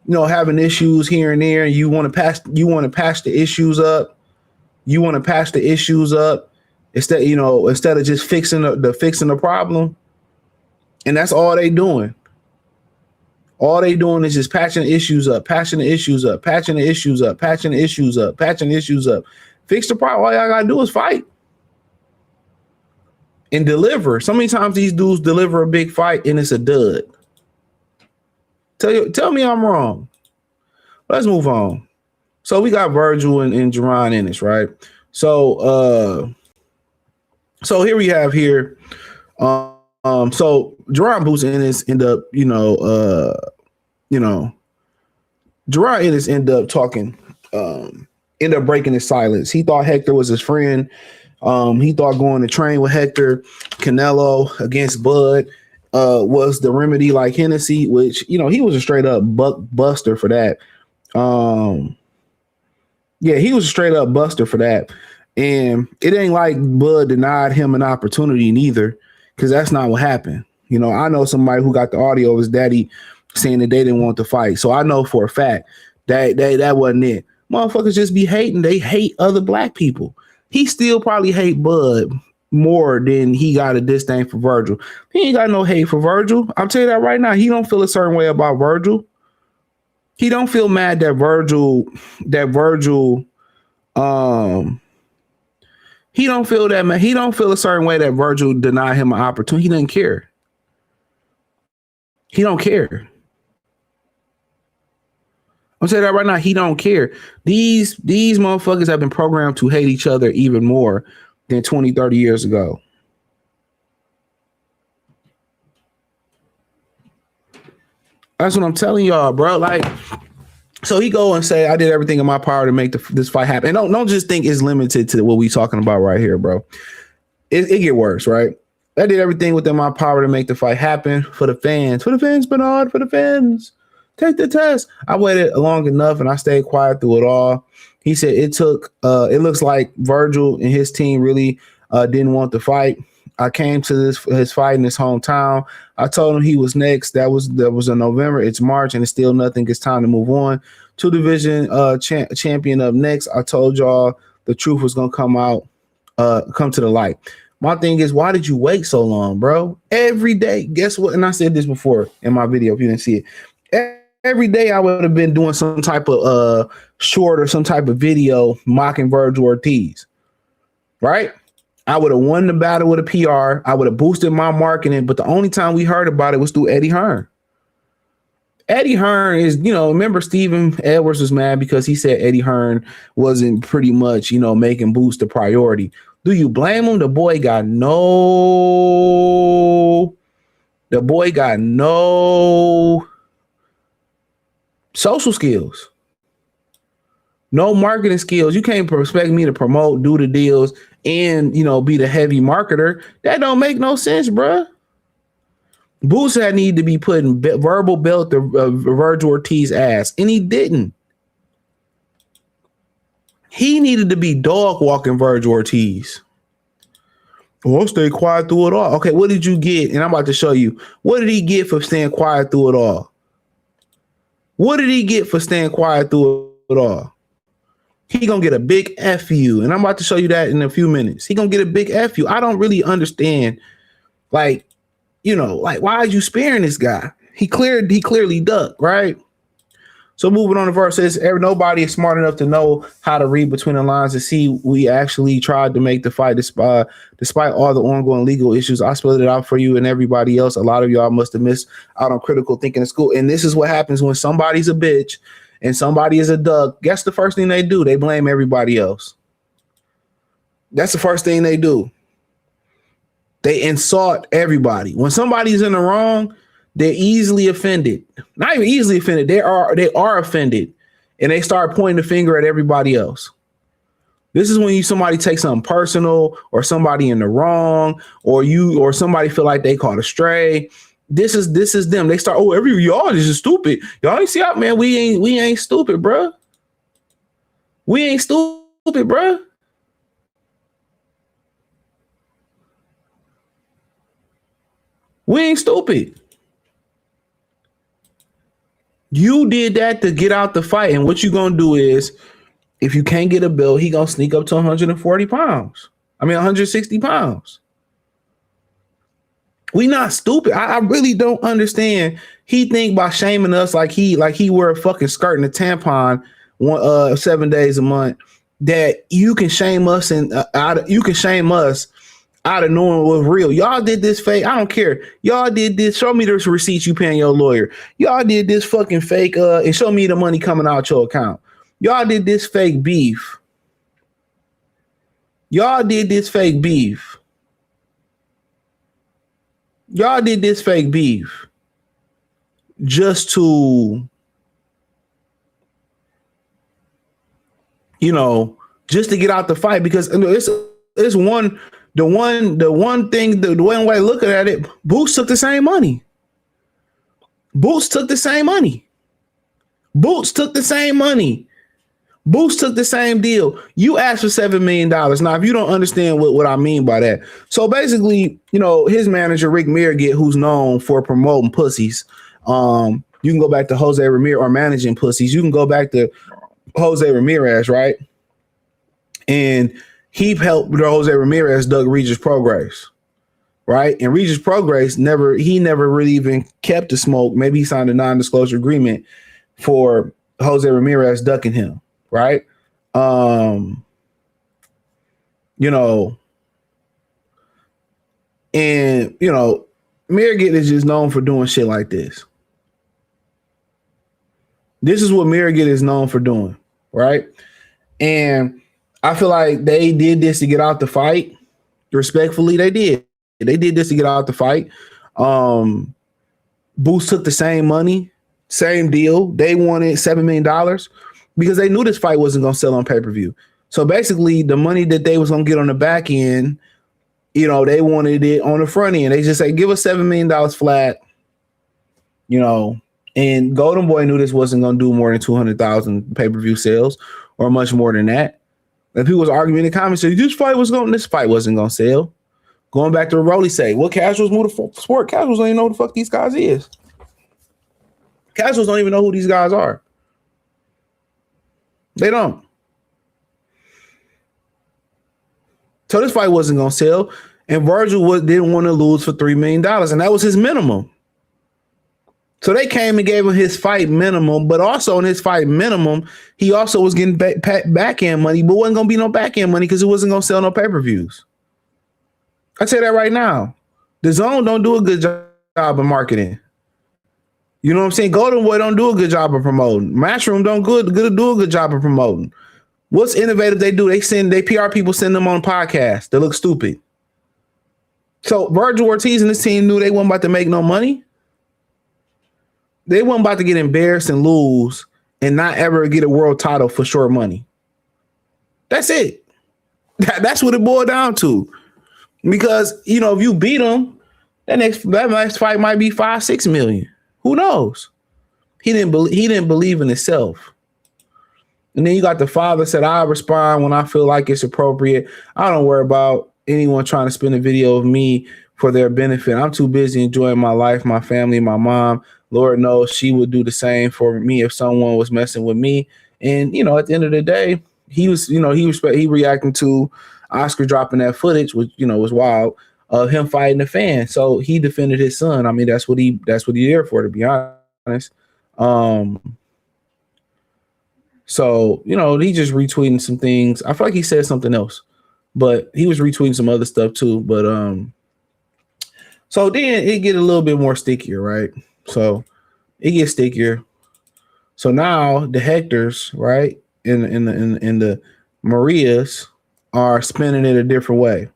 You know, having issues here and there, and you want to patch the issues up. You want to patch the issues up instead of just fixing the problem. And that's all they doing. All they doing is just patching the issues up, patching the issues up, patching the issues up, patching the issues up, patching the issues up. Fix the problem. All y'all gotta do is fight and deliver. So many times these dudes deliver a big fight and it's a dud. Tell me I'm wrong. Let's move on. So we got Virgil and Jerron Ennis, right? So here we have here. So Jerron Boots Ennis end up, Jerron Ennis end up talking, end up breaking his silence. He thought Hector was his friend. He thought going to train with Hector Canelo against Bud was the remedy like Hennessy, which, he was a straight up buster for that. Yeah, he was a straight up buster for that. And it ain't like Bud denied him an opportunity neither, because that's not what happened. I know somebody who got the audio of his daddy saying that they didn't want to fight. So I know for a fact that wasn't it. Motherfuckers just be hating. They hate other black people. He still probably hate Bud more than he got a disdain for Virgil. He ain't got no hate for Virgil. I'll tell you that right now. He don't feel a certain way about Virgil. He don't feel mad that Virgil, he don't feel that, man. He don't feel a certain way that Virgil denied him an opportunity. He doesn't care. He don't care. I'm saying that right now. He don't care. These motherfuckers have been programmed to hate each other even more than 20, 30 years ago. That's what I'm telling y'all, bro. Like, so he go and say, I did everything in my power to make this fight happen. And don't just think it's limited to what we talking about right here, bro. It get worse, right? I did everything within my power to make the fight happen for the fans. For the fans, Bernard, for the fans. Take the test. I waited long enough and I stayed quiet through it all. He said it looks like Virgil and his team really didn't want the fight. I came to his fight in his hometown. I told him he was next. That was in November. It's March and it's still nothing. It's time to move on. 2 division champion up next. I told y'all the truth was gonna come to the light. My thing is, why did you wait so long, bro? Every day, guess what? And I said this before in my video if you didn't see it. Every day I would have been doing some type of short or some type of video mocking Virgil Ortiz, right? I would have won the battle with a PR. I would have boosted my marketing, but the only time we heard about it was through Eddie Hearn. Eddie Hearn is, remember Stephen Edwards was mad because he said Eddie Hearn wasn't pretty much, making Boost a priority. Do you blame him? The boy got no social skills, no marketing skills. You can't expect me to promote, do the deals, and be the heavy marketer. That don't make no sense, bruh. Boost had need to be putting verbal belt to Virgil Ortiz ass, and he didn't. He needed to be dog walking Virgil Ortiz. Well, stay quiet through it all. Okay, what did you get? And I'm about to show you. What did he get for staying quiet through it all? What did he get for staying quiet through it all? He gonna get a big F you, and I'm about to show you that in a few minutes. He gonna get a big F you. I don't really understand, why are you sparing this guy? He clearly ducked, right? So moving on to verses, nobody is smart enough to know how to read between the lines and see we actually tried to make the fight despite all the ongoing legal issues. I spelled it out for you and everybody else. A lot of y'all must have missed out on critical thinking in school. And this is what happens when somebody's a bitch and somebody is a duck. Guess the first thing they do? They blame everybody else. That's the first thing they do. They insult everybody. When somebody's in the wrong, they're easily offended. Not even easily offended. They are offended, and they start pointing the finger at everybody else. This is when somebody takes something personal, or somebody in the wrong, or somebody feel like they caught a stray. This is them. They start, y'all this is stupid. Y'all ain't see out, man. We ain't stupid, bro. We ain't stupid, bro. We ain't stupid. You did that to get out the fight, and what you gonna do is if you can't get a bill, he gonna sneak up to 140 pounds. I mean, 160 pounds. We not stupid. I really don't understand. He think by shaming us like he wear a fucking skirt and a tampon 7 days a month that you can shame us and you can shame us out of knowing what's real. Y'all did this fake. I don't care. Y'all did this. Show me this receipt you paying your lawyer. Y'all did this fucking fake and show me the money coming out your account. Y'all did this fake beef. Y'all did this fake beef. Y'all did this fake beef just to, just to get out the fight, because it's the one thing, the one way looking at it, Boots took the same money. Boots took the same money. Boots took the same money. Boots took the same deal. You asked for $7 million. Now, if you don't understand what I mean by that. So basically, his manager, Rick Mirgett, who's known for promoting pussies. You can go back to Jose Ramirez, or managing pussies. You can go back to Jose Ramirez, right? And he helped Jose Ramirez duck Regis Prograis, right? And Regis Prograis never really even kept the smoke. Maybe he signed a non-disclosure agreement for Jose Ramirez ducking him. Right. And Mirgett is just known for doing shit like this. This is what Mirgett is known for doing. Right. And I feel like they did this to get out the fight. Respectfully, they did. They did this to get out the fight. Boots took the same money, same deal. They wanted $7 million. Because they knew this fight wasn't going to sell on pay-per-view. So basically, the money that they was going to get on the back end, they wanted it on the front end. They just say, give us $7 million flat, and Golden Boy knew this wasn't going to do more than 200,000 pay-per-view sales or much more than that. And people was arguing in the comments, this fight wasn't going to sell. Going back to what Rolly say, what casuals move to sport? Casuals don't even know who the fuck these guys is. Casuals don't even know who these guys are. They don't. So this fight wasn't going to sell. And Virgil didn't want to lose for $3 million. And that was his minimum. So they came and gave him his fight minimum. But also in his fight minimum, he also was getting back end money. But wasn't going to be no back end money because it wasn't going to sell no pay-per-views. I tell you that right now. The Zone don't do a good job of marketing. You know what I'm saying? Golden Boy don't do a good job of promoting. Matchroom don't do a good job of promoting. What's innovative they do? They PR people send them on podcasts. They look stupid. So Virgil Ortiz and his team knew they weren't about to make no money. They weren't about to get embarrassed and lose and not ever get a world title for short money. That's it. That's what it boiled down to. Because, if you beat them, that next fight might be 5-6 million. Who knows? He didn't believe in himself. And then you got the father said, I respond when I feel like it's appropriate. I don't worry about anyone trying to spin a video of me for their benefit. I'm too busy enjoying my life, my family, my mom. Lord knows she would do the same for me if someone was messing with me. And, at the end of the day, he reacting to Oscar dropping that footage, which, was wild. Of him fighting the fan. So he defended his son. I mean, that's what he's there for, to be honest. So, he just retweeting some things. I feel like he said something else, but he was retweeting some other stuff too. But so then it get a little bit more stickier, right? So it gets stickier. So now the Hectors, right, in the Marias are spinning it a different way.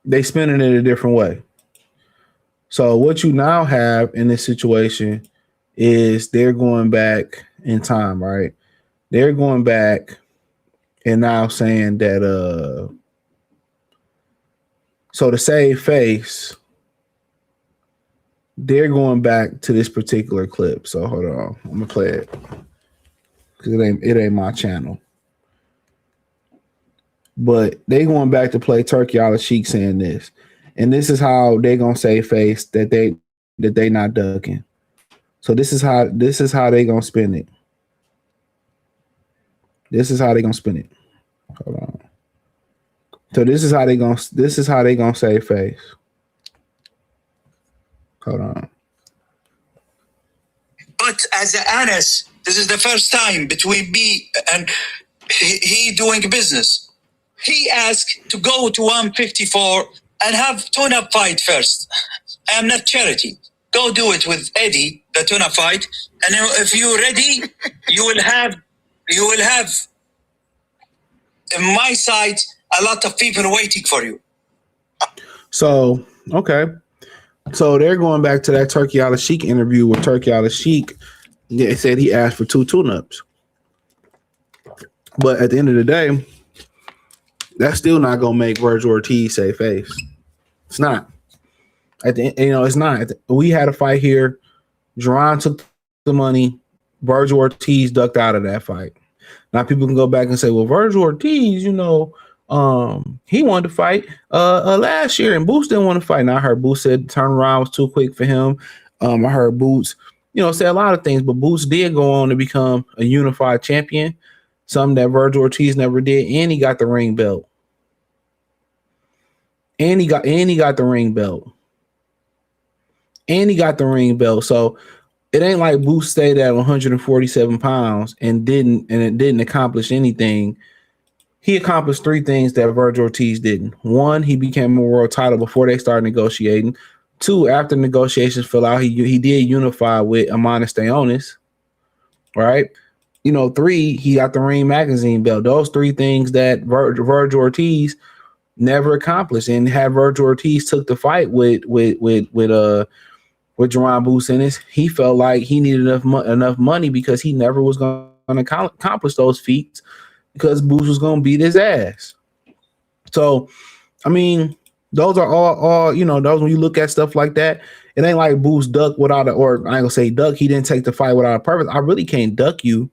They spinning it a different way. So what you now have in this situation is they're going back in time, right? They're going back and now saying that so to save face, they're going back to this particular clip. So hold on, I'm gonna play it because it ain't my channel. But they going back to play Turkey Ala Sheik saying this. And this is how they gonna save face that they not ducking. So this is how they gonna spend it. This is how they gonna spend it. Hold on. So this is how they gonna save face. Hold on. But as an Ennis, this is the first time between me and he doing business. He asked to go to 154 and have tune-up fight first. I am not charity. Go do it with Eddie, the tune-up fight, and if you're ready, you will have in my side a lot of people waiting for you. So okay. So they're going back to that Turkey Al Sheikh interview where Turkey Al Sheikh said he asked for 2 tune-ups. But at the end of the day, that's still not gonna make Virgil Ortiz save face. It's not. It's not. We had a fight here. Jerron took the money. Virgil Ortiz ducked out of that fight. Now people can go back and say, well, Virgil Ortiz, he wanted to fight last year, and Boots didn't want to fight. Now I heard Boots said the turnaround was too quick for him. I heard Boots, say a lot of things, but Boots did go on to become a unified champion, something that Virgil Ortiz never did, and he got the ring belt. And he got the ring belt. And he got the ring belt. So it ain't like Boots stayed at 147 pounds and it didn't accomplish anything. He accomplished 3 things that Virgil Ortiz didn't. 1, he became a world title before they started negotiating. 2, after negotiations fell out, he did unify with Amanis Sionis, right? 3, he got the Ring Magazine belt. Those 3 things that Virgil Ortiz never accomplished. And had Virgil Ortiz took the fight with Jerron Boots Ennis, he felt like he needed enough money because he never was going to accomplish those feats because Boots was going to beat his ass. So, those are all those when you look at stuff like that, it ain't like Boots duck without or I ain't gonna say duck. He didn't take the fight without a purpose. I really can't duck you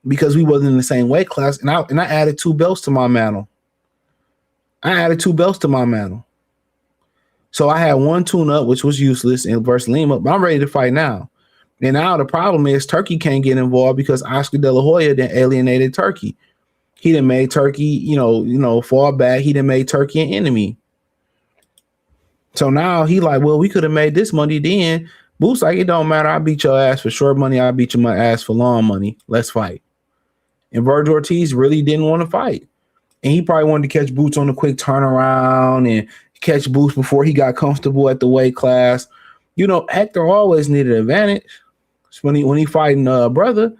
because we wasn't in the same weight class, and I added 2 belts to my mantle. So I had 1 tune-up, which was useless, and versus Lima, but I'm ready to fight now. And now the problem is Turkey can't get involved because Oscar De La Hoya then alienated Turkey. He done made Turkey, fall back. He done made Turkey an enemy. So now he like, well, we could have made this money then. Boots like, it don't matter. I beat your ass for short money. I beat your ass for long money. Let's fight. And Virgil Ortiz really didn't want to fight. And he probably wanted to catch Boots on a quick turnaround and catch Boots before he got comfortable at the weight class. Hector always needed an advantage. When he fighting brother,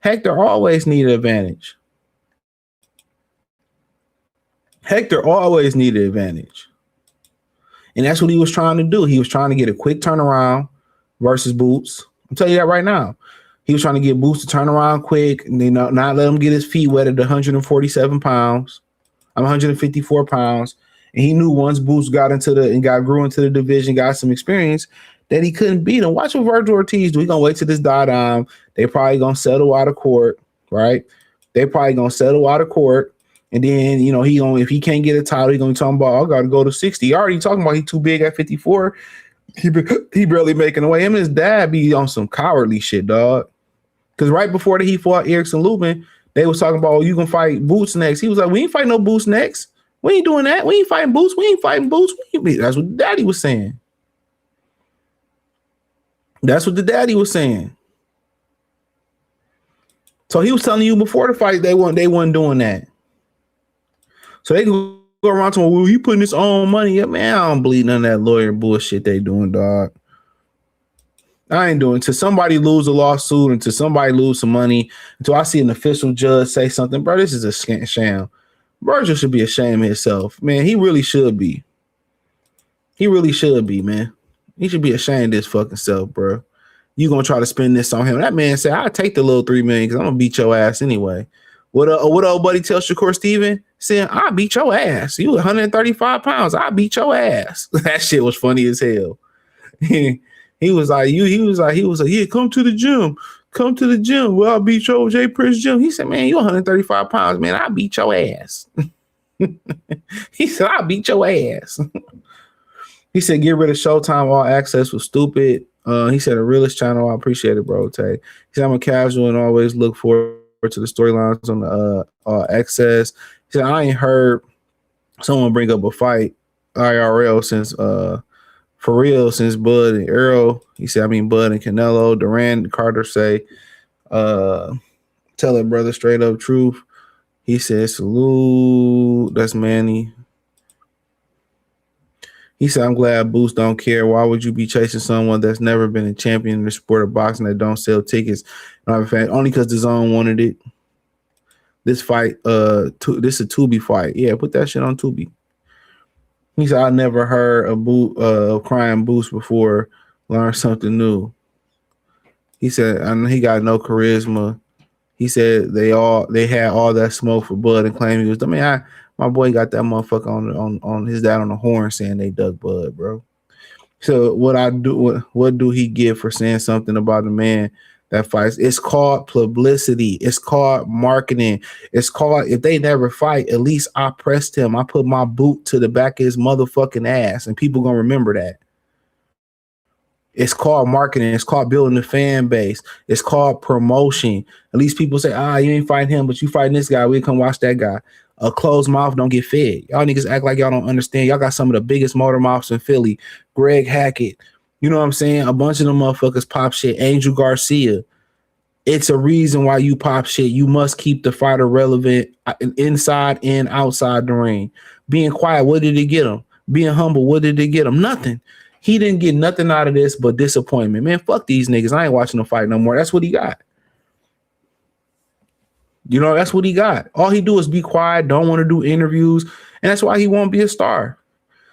Hector always needed an advantage. And that's what he was trying to do. He was trying to get a quick turnaround versus Boots. I'll tell you that right now. He was trying to get Boots to turn around quick and not let him get his feet wet at 147 pounds. I'm 154 pounds. And he knew once Boots grew into the division, got some experience, that he couldn't beat him. Watch what Virgil Ortiz do. He's gonna wait till this die down. They probably gonna settle out of court, right? And then if he can't get a title, he's gonna be talking about I gotta go to 60. He already talking about he's too big at 54. He barely making away. Him and his dad be on some cowardly shit, dog. Because right before he fought Erickson Lubin, they was talking about you can fight Boots next. He was like, we ain't fighting no Boots next. We ain't doing that. We ain't fighting Boots. That's what Daddy was saying. So he was telling you before the fight they wasn't doing that. So they can go around to him, well, you putting his own money up. Man, I don't believe none of that lawyer bullshit they doing, dog. I ain't doing it. Till somebody lose a lawsuit, until somebody lose some money, until I see an official judge say something, bro, this is a sham. Virgil should be ashamed of himself. Man, he really should be. Man. He should be ashamed of his fucking self, bro. You gonna try to spend this on him. That man said, I'll take the little $3 million because I'm gonna beat your ass anyway. What old buddy tell Shakur Steven? Saying, I'll beat your ass. You 135 pounds. I'll beat your ass. That shit was funny as hell. He was like, yeah, come to the gym. Well, I'll beat your J Prince gym. He said, man, you 135 pounds, man. I'll beat your ass. He said, I'll beat your ass. He said, get rid of Showtime All Access was stupid. He said, the realest channel. I appreciate it, bro. Tay. He said, I'm a casual and always look forward to the storylines on the Access. He said, I ain't heard someone bring up a fight IRL since for real since Bud and Earl. He said, I mean Bud and Canelo, Duran, Carter say, tell it, brother, straight up truth. He said, salute. That's Manny. He said, I'm glad Boots don't care. Why would you be chasing someone that's never been a champion in the sport of boxing that don't sell tickets? Only because the zone wanted it. This fight, this is a Tubi fight. Yeah, put that shit on Tubi. He said, I never heard a crying Boost before. Learn something new. He said, I know he got no charisma. He said they had all that smoke for Bud and claimed he was. I mean, my boy got that motherfucker on his dad on the horn saying they dug Bud, bro. So what do he get for saying something about the man that fights? It's called publicity. It's called marketing. It's called, if they never fight, at least I pressed him. I put my boot to the back of his motherfucking ass, and people gonna remember that. It's called marketing. It's called building the fan base. It's called promotion. At least people say, you ain't fighting him, but you fighting this guy. We come watch that guy. A closed mouth don't get fed. Y'all niggas act like y'all don't understand. Y'all got some of the biggest motor mouths in Philly. Greg Hackett. You know what I'm saying? A bunch of them motherfuckers pop shit. Angel Garcia. It's a reason why you pop shit. You must keep the fighter relevant inside and outside the ring. Being quiet, what did it get him? Being humble, what did it get him? Nothing. He didn't get nothing out of this but disappointment. Man, fuck these niggas. I ain't watching them fight no more. That's what he got. You know, that's what he got. All he do is be quiet, don't want to do interviews, and that's why he won't be a star.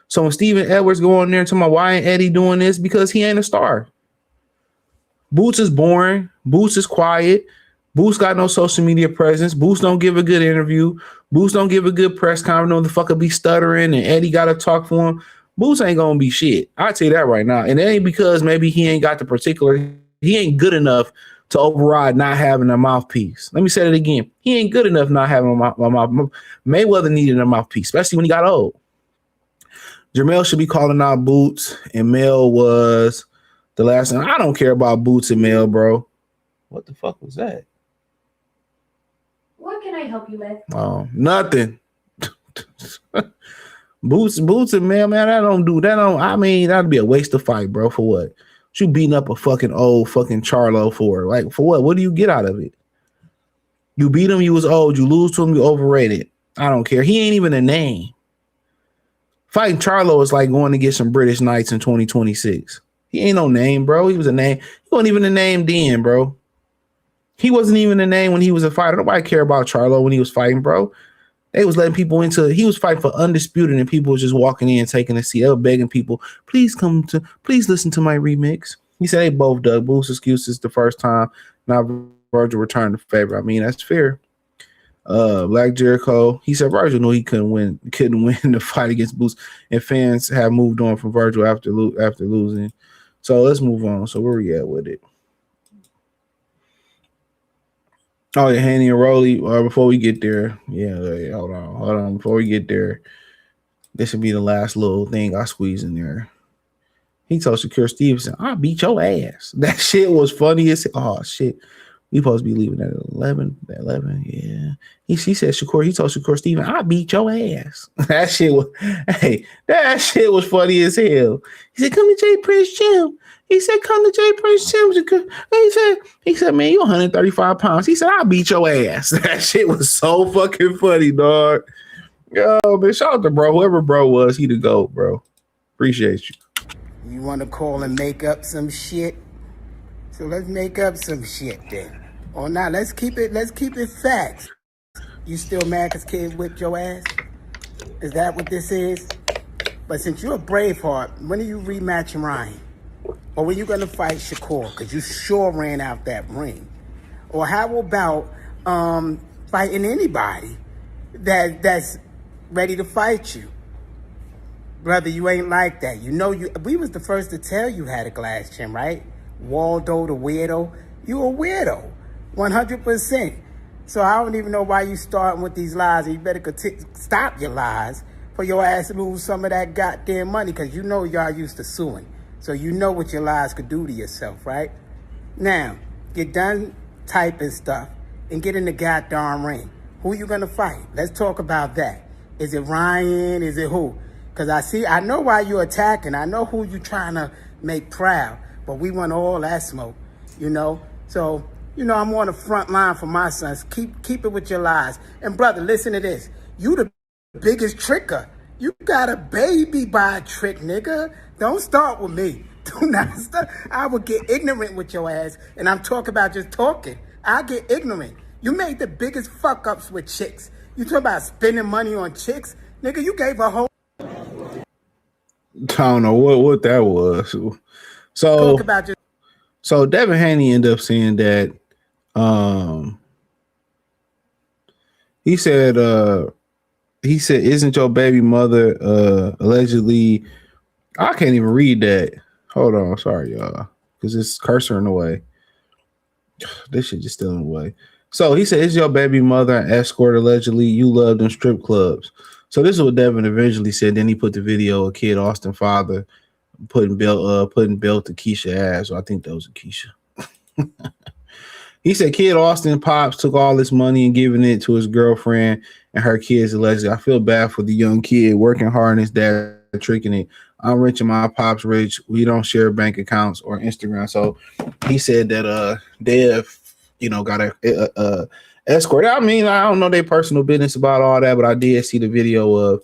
So when Steven Edwards go in there and tell me why ain't Eddie doing this? Because he ain't a star. Boots is boring. Boots is quiet. Boots got no social media presence. Boots don't give a good interview. Boots don't give a good press conference. No, the fucker be stuttering, and Eddie got to talk for him. Boots ain't gonna be shit. I'll tell you that right now. And it ain't because maybe he ain't got the particular, he ain't good enough to override not having a mouthpiece. Let me say it again. He ain't good enough not having a mouthpiece. Mayweather needed a mouthpiece, especially when he got old. Jamel should be calling out Boots, and Mel was the last one. I don't care about Boots and Mel, bro. What the fuck was that? What can I help you with? Oh, nothing. Boots and Mel, man, I mean, that'd be a waste of fight, bro. For what? You beating up a fucking old fucking Charlo for? Like, for what? What do you get out of it? You beat him, you was old. You lose to him, you overrated. I don't care. He ain't even a name. Fighting Charlo is like going to get some British Knights in 2026. He ain't no name, bro. He was a name. He wasn't even a name then, bro. He wasn't even a name when he was a fighter. Nobody cared about Charlo when he was fighting, bro. They was letting people into, he was fighting for undisputed, and people was just walking in, taking a seat. They were begging people, please listen to my remix. He said they both dug Boots' excuses the first time. Now Virgil returned the favor. I mean, that's fair. Black Jericho, he said Virgil knew he couldn't win the fight against Boots, and fans have moved on from Virgil after losing. So let's move on. So where we at with it? Oh, yeah, Haney and Rolly. Before we get there, hold on. Before we get there, this should be the last little thing I squeeze in there. He told Shakur Stevenson, "I'll beat your ass." That shit was funny as oh shit. We supposed to be leaving at 11. Yeah. He said Shakur. He told Shakur Stevenson, "I'll beat your ass." That shit was funny as hell. He said, "Come to J Prince Gym." He said, "Come to J Prince Gym." He said, "Man, you 135 pounds." He said, "I'll beat your ass." That shit was so fucking funny, dog. Yo, man, shout out to bro. Whoever bro was, he the GOAT, bro. Appreciate you. You want to call and make up some shit? So let's make up some shit then. Or not, let's keep it facts. You still mad because kid whipped your ass? Is that what this is? But since you're a Braveheart, when are you rematching Ryan? Or when you going to fight Shakur? Because you sure ran out that ring. Or how about fighting anybody that's ready to fight you? Brother, you ain't like that. You know, we was the first to tell you had a glass chin, right? Waldo the weirdo. You a weirdo. 100%. So I don't even know why you starting with these lies. And you better stop your lies for your ass to lose some of that goddamn money, because you know y'all used to suing. So you know what your lies could do to yourself, right? Now, get done typing stuff and get in the goddamn ring. Who you gonna fight? Let's talk about that. Is it Ryan? Is it who? Because I know why you're attacking. I know who you're trying to make proud. But we want all that smoke, you know? So, you know, I'm on the front line for my sons. Keep it with your lies. And brother, listen to this. You the biggest tricker. You got a baby by a trick, nigga. Don't start with me. Do not start. I will get ignorant with your ass. And I'm talking about just talking. I get ignorant. You made the biggest fuck ups with chicks. You talk about spending money on chicks. Nigga, you gave a whole... I don't know what that was. So, talk about just... so Devin Haney ended up saying that he said, isn't your baby mother allegedly... I can't even read that. Hold on. Sorry, y'all. Because it's cursor in the way. This shit just still in the way. So he said, is your baby mother an escort allegedly? You loved in strip clubs. So this is what Devin eventually said. Then he put the video of Kid Austin father putting belt to Keisha ass. So I think that was a Keisha. He said Kid Austin pops took all this money and giving it to his girlfriend and her kids allegedly. I feel bad for the young kid working hard and his dad tricking it. I'm rich and my pop's rich. We don't share bank accounts or Instagram. So he said that Dev, you know, got a escort. I mean, I don't know their personal business about all that, but I did see the video of,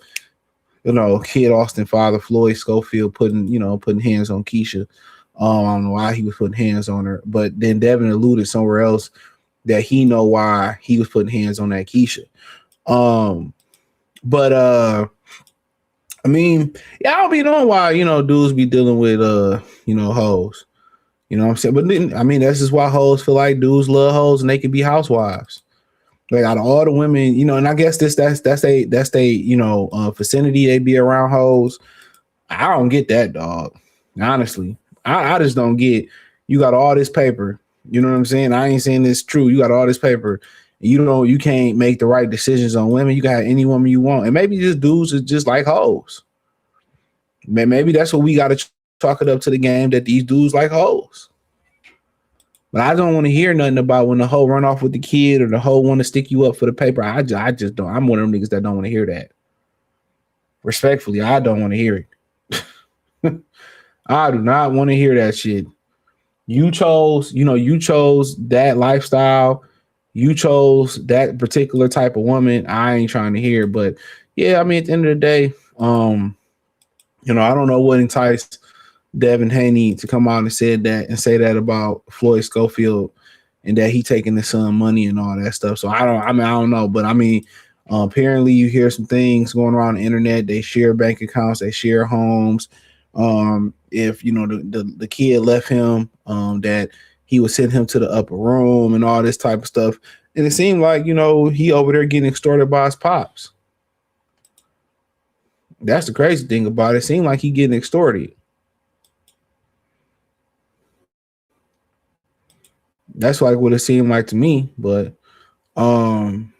you know, Kid Austin father Floyd Schofield putting hands on Keisha. I don't know why he was putting hands on her, but then Devin alluded somewhere else that he know why he was putting hands on that Keisha. I mean, yeah, I don't be knowing why, you know, dudes be dealing with, you know, hoes. You know what I'm saying? But then, I mean, that's just why hoes feel like dudes love hoes and they can be housewives. Like out of all the women, you know, and I guess that's they you know, vicinity they be around hoes. I don't get that, dog. Honestly, I just don't get. You got all this paper. You know what I'm saying? I ain't saying this true. You got all this paper. You can't make the right decisions on women. You got any woman you want, and maybe just dudes is just like hoes. Maybe that's what we got to chalk it up to the game, that these dudes like hoes. But I don't want to hear nothing about when the hoe run off with the kid or the hoe want to stick you up for the paper. I just don't. I'm one of them niggas that don't want to hear that. Respectfully, I don't want to hear it. I do not want to hear that shit. You chose that lifestyle. You chose that particular type of woman. I ain't trying to hear. But yeah, I mean, at the end of the day, you know, I don't know what enticed Devin Haney to come out and say that about Floyd Schofield and that he taking his son money and all that stuff. So I don't know. But I mean, apparently you hear some things going around the internet. They share bank accounts, they share homes. If you know the kid left him, that he would send him to the upper room and all this type of stuff. And it seemed like, you know, he over there getting extorted by his pops. That's the crazy thing about it. It seemed like he getting extorted. That's like what it seemed like to me. But you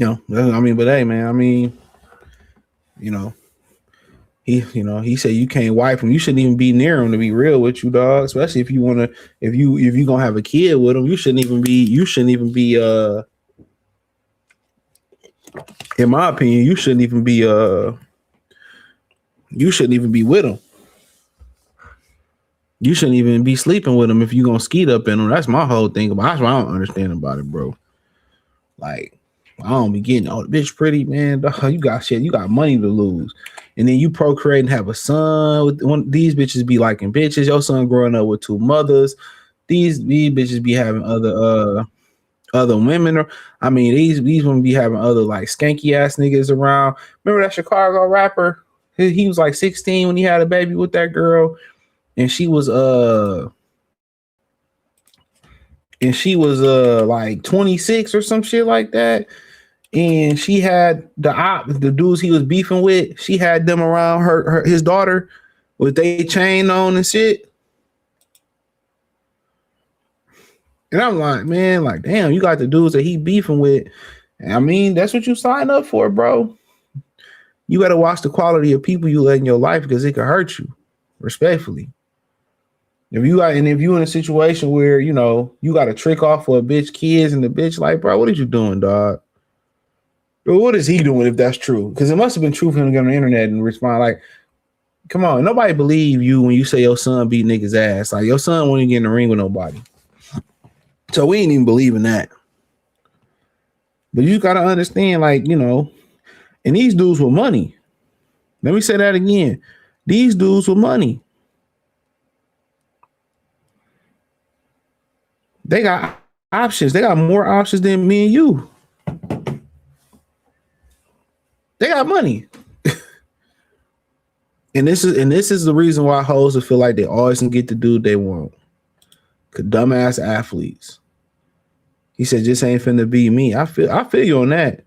know, I mean, but hey, man, I mean, you know, he said you can't wipe him. You shouldn't even be near him, to be real with you, dog. Especially if you gonna have a kid with him, you shouldn't even be in my opinion, you shouldn't even be with him. You shouldn't even be sleeping with him if you gonna skeet up in him. That's my whole thing about it. That's what I don't understand about it, bro. Like, I don't be getting, oh, the bitch pretty, man. You got shit. You got money to lose. And then you procreate and have a son. With one, these bitches be liking bitches. Your son growing up with two mothers. These bitches be having other women. I mean, these women be having other like skanky ass niggas around. Remember that Chicago rapper? He was like 16 when he had a baby with that girl. And she was like 26 or some shit like that. And she had the dudes he was beefing with, she had them around his daughter with they chain on and shit. And I'm like, man, like, damn, you got the dudes that he beefing with. I mean, that's what you signed up for, bro. You got to watch the quality of people you let in your life because it could hurt you, respectfully. If you in a situation where, you know, you got to trick off for a bitch kids and the bitch like, bro, what are you doing, dog? Bro, what is he doing if that's true? Because it must have been true for him to get on the internet and respond like, come on, nobody believe you when you say your son beat niggas ass. Like, your son won't even get in the ring with nobody. So we ain't even believe in that. But you got to understand, like, you know, and these dudes with money. Let me say that again. These dudes with money. They got options. They got more options than me and you. They got money. And this is the reason why hoes will feel like they always can get the dude they want. Cause dumbass athletes. He said, just ain't finna be me. I feel you on that.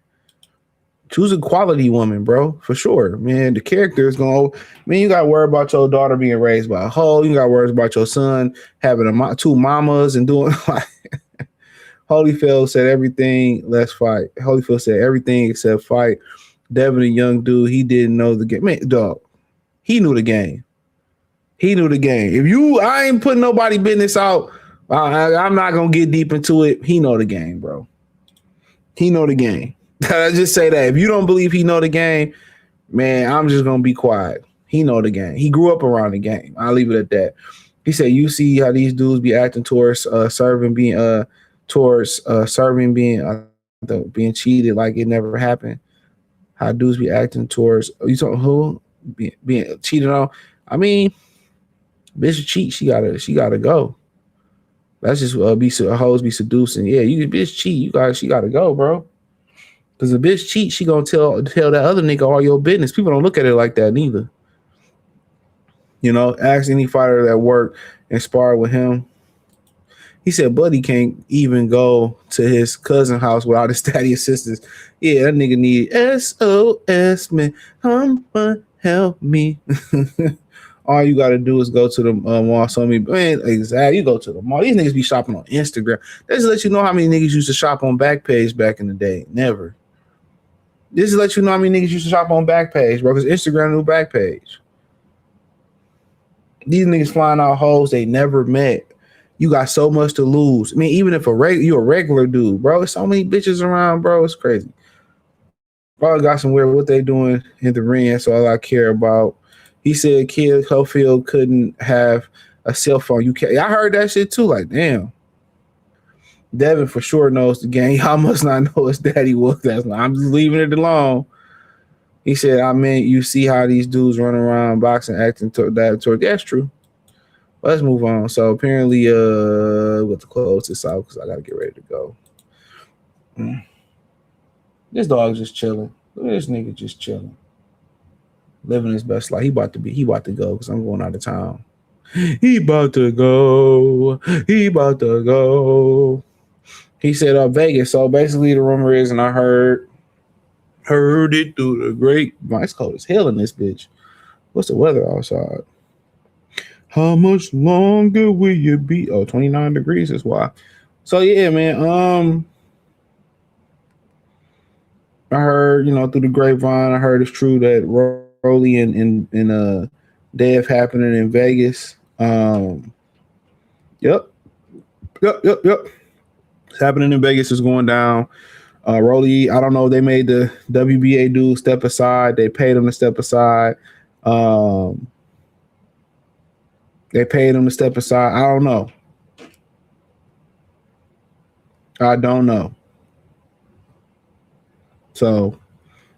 Choose a quality woman, bro, for sure. Man, the character is gonna. Man, you gotta worry about your daughter being raised by a hoe. You gotta worry about your son having two mamas and doing like. Holyfield said everything. Let's fight. Holyfield said everything except fight. Devin, a young dude, he didn't know the game. Man, dog, he knew the game. He knew the game. I ain't putting nobody business out. I'm not gonna get deep into it. He know the game, bro. He know the game. I just say that. If you don't believe he know the game, man, I'm just gonna be quiet. He know the game. He grew up around the game. I'll leave it at that. He said, "You see how these dudes be acting towards serving being being cheated like it never happened. How dudes be acting towards you talking who being cheated on? I mean, bitch cheat. She gotta go. That's just hoes be seducing. Yeah, you bitch cheat. She gotta go, bro." Because a bitch cheat, she gonna tell that other nigga all your business. People don't look at it like that neither. You know, ask any fighter that worked and sparred with him. He said, Buddy can't even go to his cousin's house without his daddy assistance. Yeah, that nigga need SOS, man. Help me. All you gotta do is go to the mall. So man, exactly. You go to the mall. These niggas be shopping on Instagram. They just let you know how many niggas used to shop on Backpage back in the day. Never. This is let you know how many niggas used to shop on Backpage, bro, because Instagram knew Backpage. These niggas flying out hoes they never met. You got so much to lose. I mean, even if you're a regular dude, bro, there's so many bitches around, bro. It's crazy. Probably got some weird what they doing in the ring. That's all I care about. He said Kid Cofield couldn't have a cell phone. I heard that shit too. Like, damn. Devin for sure knows the game. Y'all must not know his daddy was. I'm just leaving it alone. He said, I mean, you see how these dudes run around boxing, acting toward that. That's true. Let's move on. So apparently, we have to close this out because I gotta get ready to go. This dog's just chilling. Look at this nigga just chilling, living his best life. He about to go because I'm going out of town. He about to go. He said Vegas. So basically the rumor is, and I heard it through the grapevine. It's cold as hell in this bitch. What's the weather outside? How much longer will you be? 29 degrees is why. So yeah, man. I heard, through the grapevine, I heard it's true that Rolly and Dev happening in Vegas. Yep. It's happening in Vegas. Is going down. Rolly, I don't know. They made the WBA dude step aside. They paid him to step aside. I don't know. So,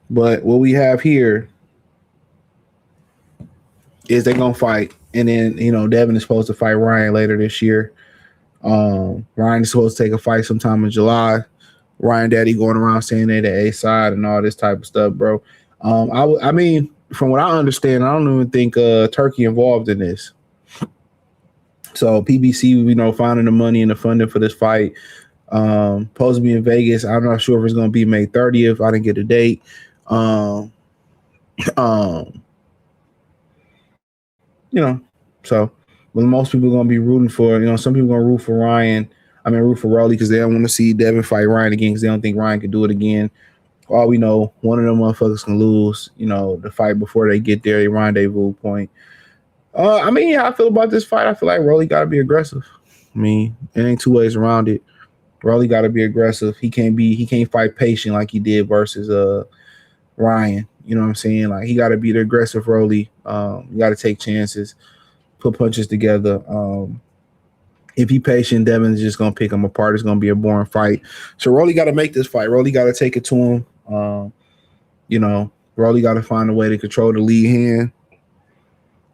but what we have here is they're gonna fight, and then Devin is supposed to fight Ryan later this year. Ryan is supposed to take a fight sometime in July. Ryan Daddy going around saying they're the A side and all this type of stuff, bro. I mean, from what I understand, I don't even think Turkey involved in this. So PBC, finding the money and the funding for this fight. Supposed to be in Vegas. I'm not sure if it's going to be May 30th. I didn't get a date. So but most people are going to be rooting for, some people are going to root for Rolly because they don't want to see Devin fight Ryan again because they don't think Ryan could do it again. all we know, one of them motherfuckers can lose, the fight before they get there, a rendezvous point. I mean, yeah, I feel about this fight. I feel like Rolly got to be aggressive. I mean, there ain't two ways around it. Rolly got to be aggressive. He can't fight patient like he did versus Ryan. You know what I'm saying? Like, he got to be the aggressive Rolly. You got to take chances, put punches together. If he patient, Devin's just gonna pick him apart. It's gonna be a boring fight. So Rolly got to make this fight. Rolly got to take it to him. Rolly got to find a way to control the lead hand,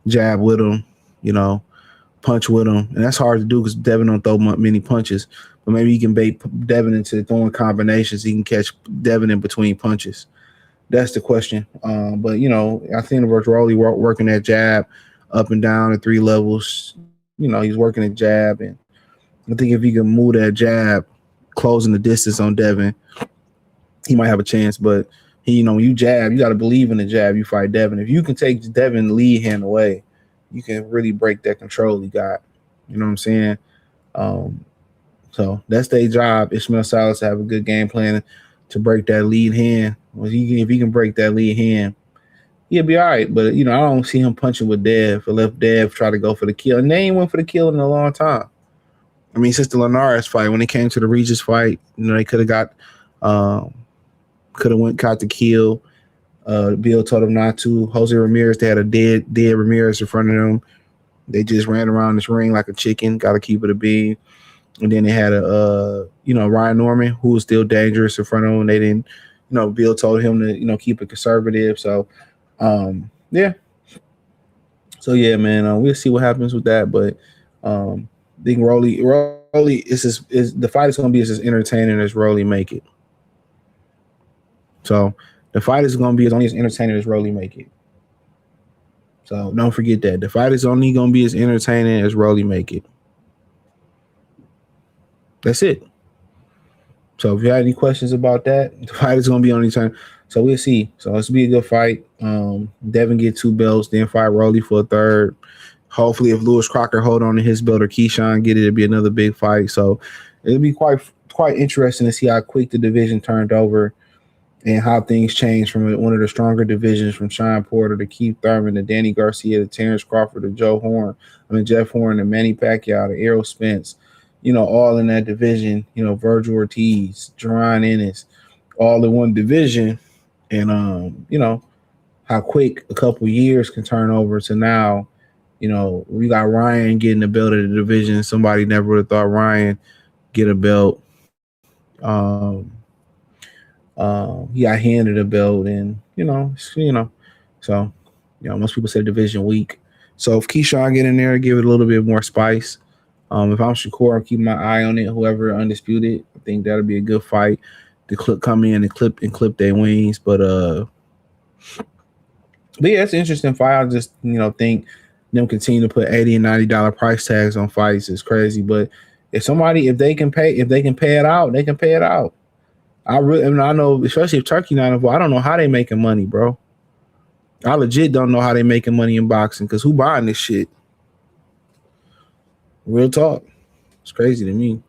jab with him, punch with him, and that's hard to do because Devin don't throw many punches. But maybe he can bait Devin into throwing combinations. He can catch Devin in between punches. That's the question. But I think versus Rolly working that jab up and down at 3 levels. He's working a jab, and I think if he can move that jab, closing the distance on Devin, he might have a chance. But when you jab, you got to believe in the jab. You fight Devin. If you can take Devin's lead hand away, you can really break that control he got. You know what I'm saying? So that's their job. Ismail Salas have a good game plan to break that lead hand. If he can break that lead hand, he'll be all right. But, I don't see him punching with Dev or let Dev try to go for the kill. And they ain't went for the kill in a long time. I mean, since the Linares fight, when it came to the Regis fight, they could have got the kill. Bill told him not to. Jose Ramirez, they had a dead Ramirez in front of them. They just ran around this ring like a chicken. Got to keep it a bean. And then they had Ryan Norman, who was still dangerous in front of them. They didn't, Bill told him to, keep it conservative. So, yeah. So, yeah, man, we'll see what happens with that. But I think Rolly is the fight is going to be as entertaining as Rolly make it. So, the fight is going to be as only as entertaining as Rolly make it. So, don't forget that. The fight is only going to be as entertaining as Rolly make it. That's it. So if you have any questions about that, the fight is going to be on the turn. So we'll see. So it's be a good fight. Devin get 2 belts, then fight Rolly for a 3rd. Hopefully, if Lewis Crocker hold on to his belt or Keyshawn get it, it'll be another big fight. So it'll be quite interesting to see how quick the division turned over and how things changed from one of the stronger divisions, from Sean Porter to Keith Thurman to Danny Garcia to Terrence Crawford to Jeff Horn to Manny Pacquiao to Errol Spence. All in that division, Virgil Ortiz, Jerron Ennis, all in one division. And, how quick a couple years can turn over to now, we got Ryan getting the belt of the division. Somebody never would have thought Ryan get a belt. He got handed a belt and, so, most people say division weak. So if Keyshawn get in there, give it a little bit more spice. If I'm Shakur, I'm keeping my eye on it. Whoever undisputed, I think that'll be a good fight to come in and clip their wings. But yeah, it's an interesting fight. I just think them continue to put $80 and $90 price tags on fights is crazy. But if they can pay it out, they can pay it out. I know, especially if Turkey not involved, I don't know how they making money, bro. I legit don't know how they making money in boxing because who buying this shit? Real talk. It's crazy to me.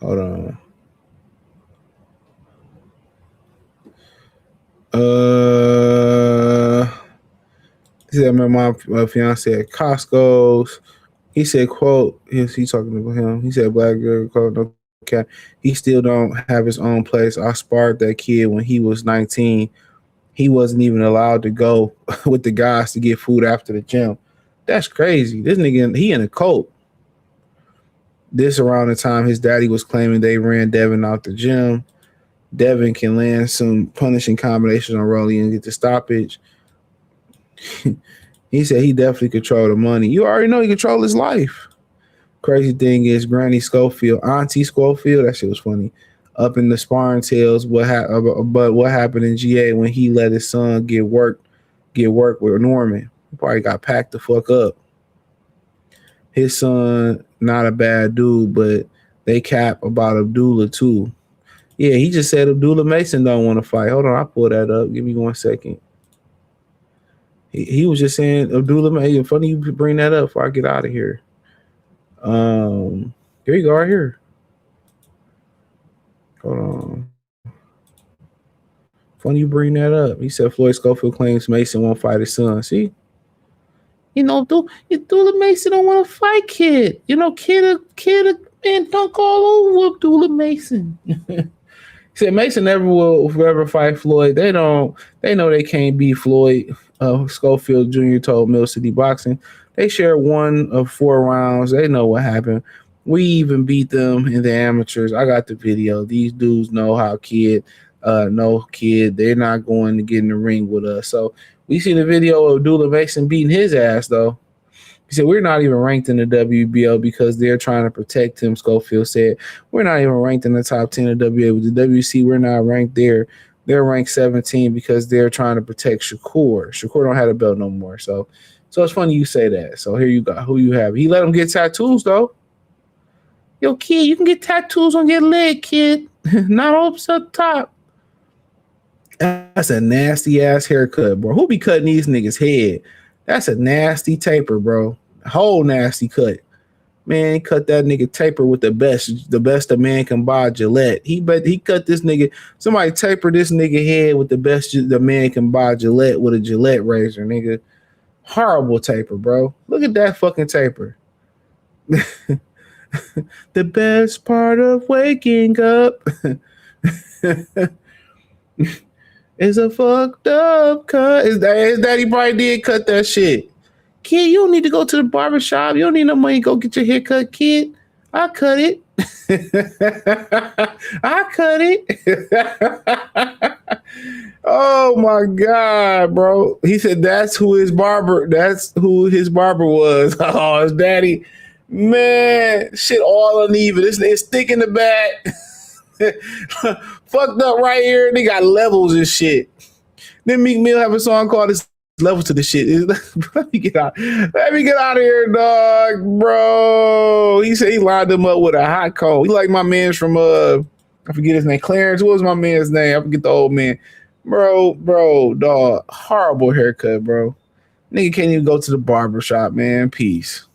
Hold on. He said, I remember my fiance at Costco's. He said, quote, he talking about him. He said, black girl, quote, no cap. He still don't have his own place. I sparred that kid when he was 19. He wasn't even allowed to go with the guys to get food after the gym. That's crazy. This nigga, he in a cult. This around the time his daddy was claiming they ran Devin out the gym. Devin can land some punishing combinations on Rolly and get the stoppage. He said he definitely controlled the money. You already know he controlled his life. Crazy thing is, Auntie Schofield, that shit was funny. Up in the sparring tales, but what happened in GA when he let his son get work with Norman? He probably got packed the fuck up. His son, not a bad dude, but they cap about Abdullah too. Yeah, he just said Abdullah Mason don't want to fight. Hold on, I'll pull that up. Give me 1 second. He was just saying Abdullah Mason. Funny you bring that up before I get out of here. Here you go, right here. Hold on. Funny you bring that up. He said Floyd Schofield claims Mason won't fight his son. See? Dula Mason don't want to fight Kid. Kid, man, dunk all over Dula Mason. He said Mason never will ever fight Floyd. They know they can't beat Floyd. Schofield Jr. told Mill City Boxing. They shared 1 of 4 rounds. They know what happened. We even beat them in the amateurs. I got the video. These dudes know how Kid. They're not going to get in the ring with us. So we see the video of Dula Mason beating his ass, though. He said, we're not even ranked in the WBO because they're trying to protect him. Schofield said, we're not even ranked in the top 10 of WBO. With the WC, we're not ranked there. They're ranked 17 because they're trying to protect Shakur. Shakur don't have a belt no more. So it's funny you say that. So here you go. Who you have? He let him get tattoos, though. Yo, kid, you can get tattoos on your leg, kid. Not up top. That's a nasty ass haircut, bro. Who be cutting these niggas' head? That's a nasty taper, bro. Whole nasty cut. Man, cut that nigga taper with the best a man can buy, Gillette. He cut this nigga. Somebody taper this nigga head with the best the man can buy, Gillette, with a Gillette razor, nigga. Horrible taper, bro. Look at that fucking taper. The best part of waking up is a fucked up cut. His daddy probably did cut that shit. Kid, you don't need to go to the barbershop. You don't need no money to go get your hair cut, kid. I cut it. I cut it. Oh my God, bro. He said that's who his barber was. Oh, his daddy. Man, shit all uneven. It's thick in the back. Fucked up right here. They got levels and shit. Then Meek Mill have a song called "It's Levels to the Shit." Let me get out of here, dog, bro. He said he lined him up with a hot cold. He like my man's from I forget his name. Clarence. What was my man's name? I forget the old man. Bro, dog. Horrible haircut, bro. Nigga can't even go to the barber shop, man. Peace.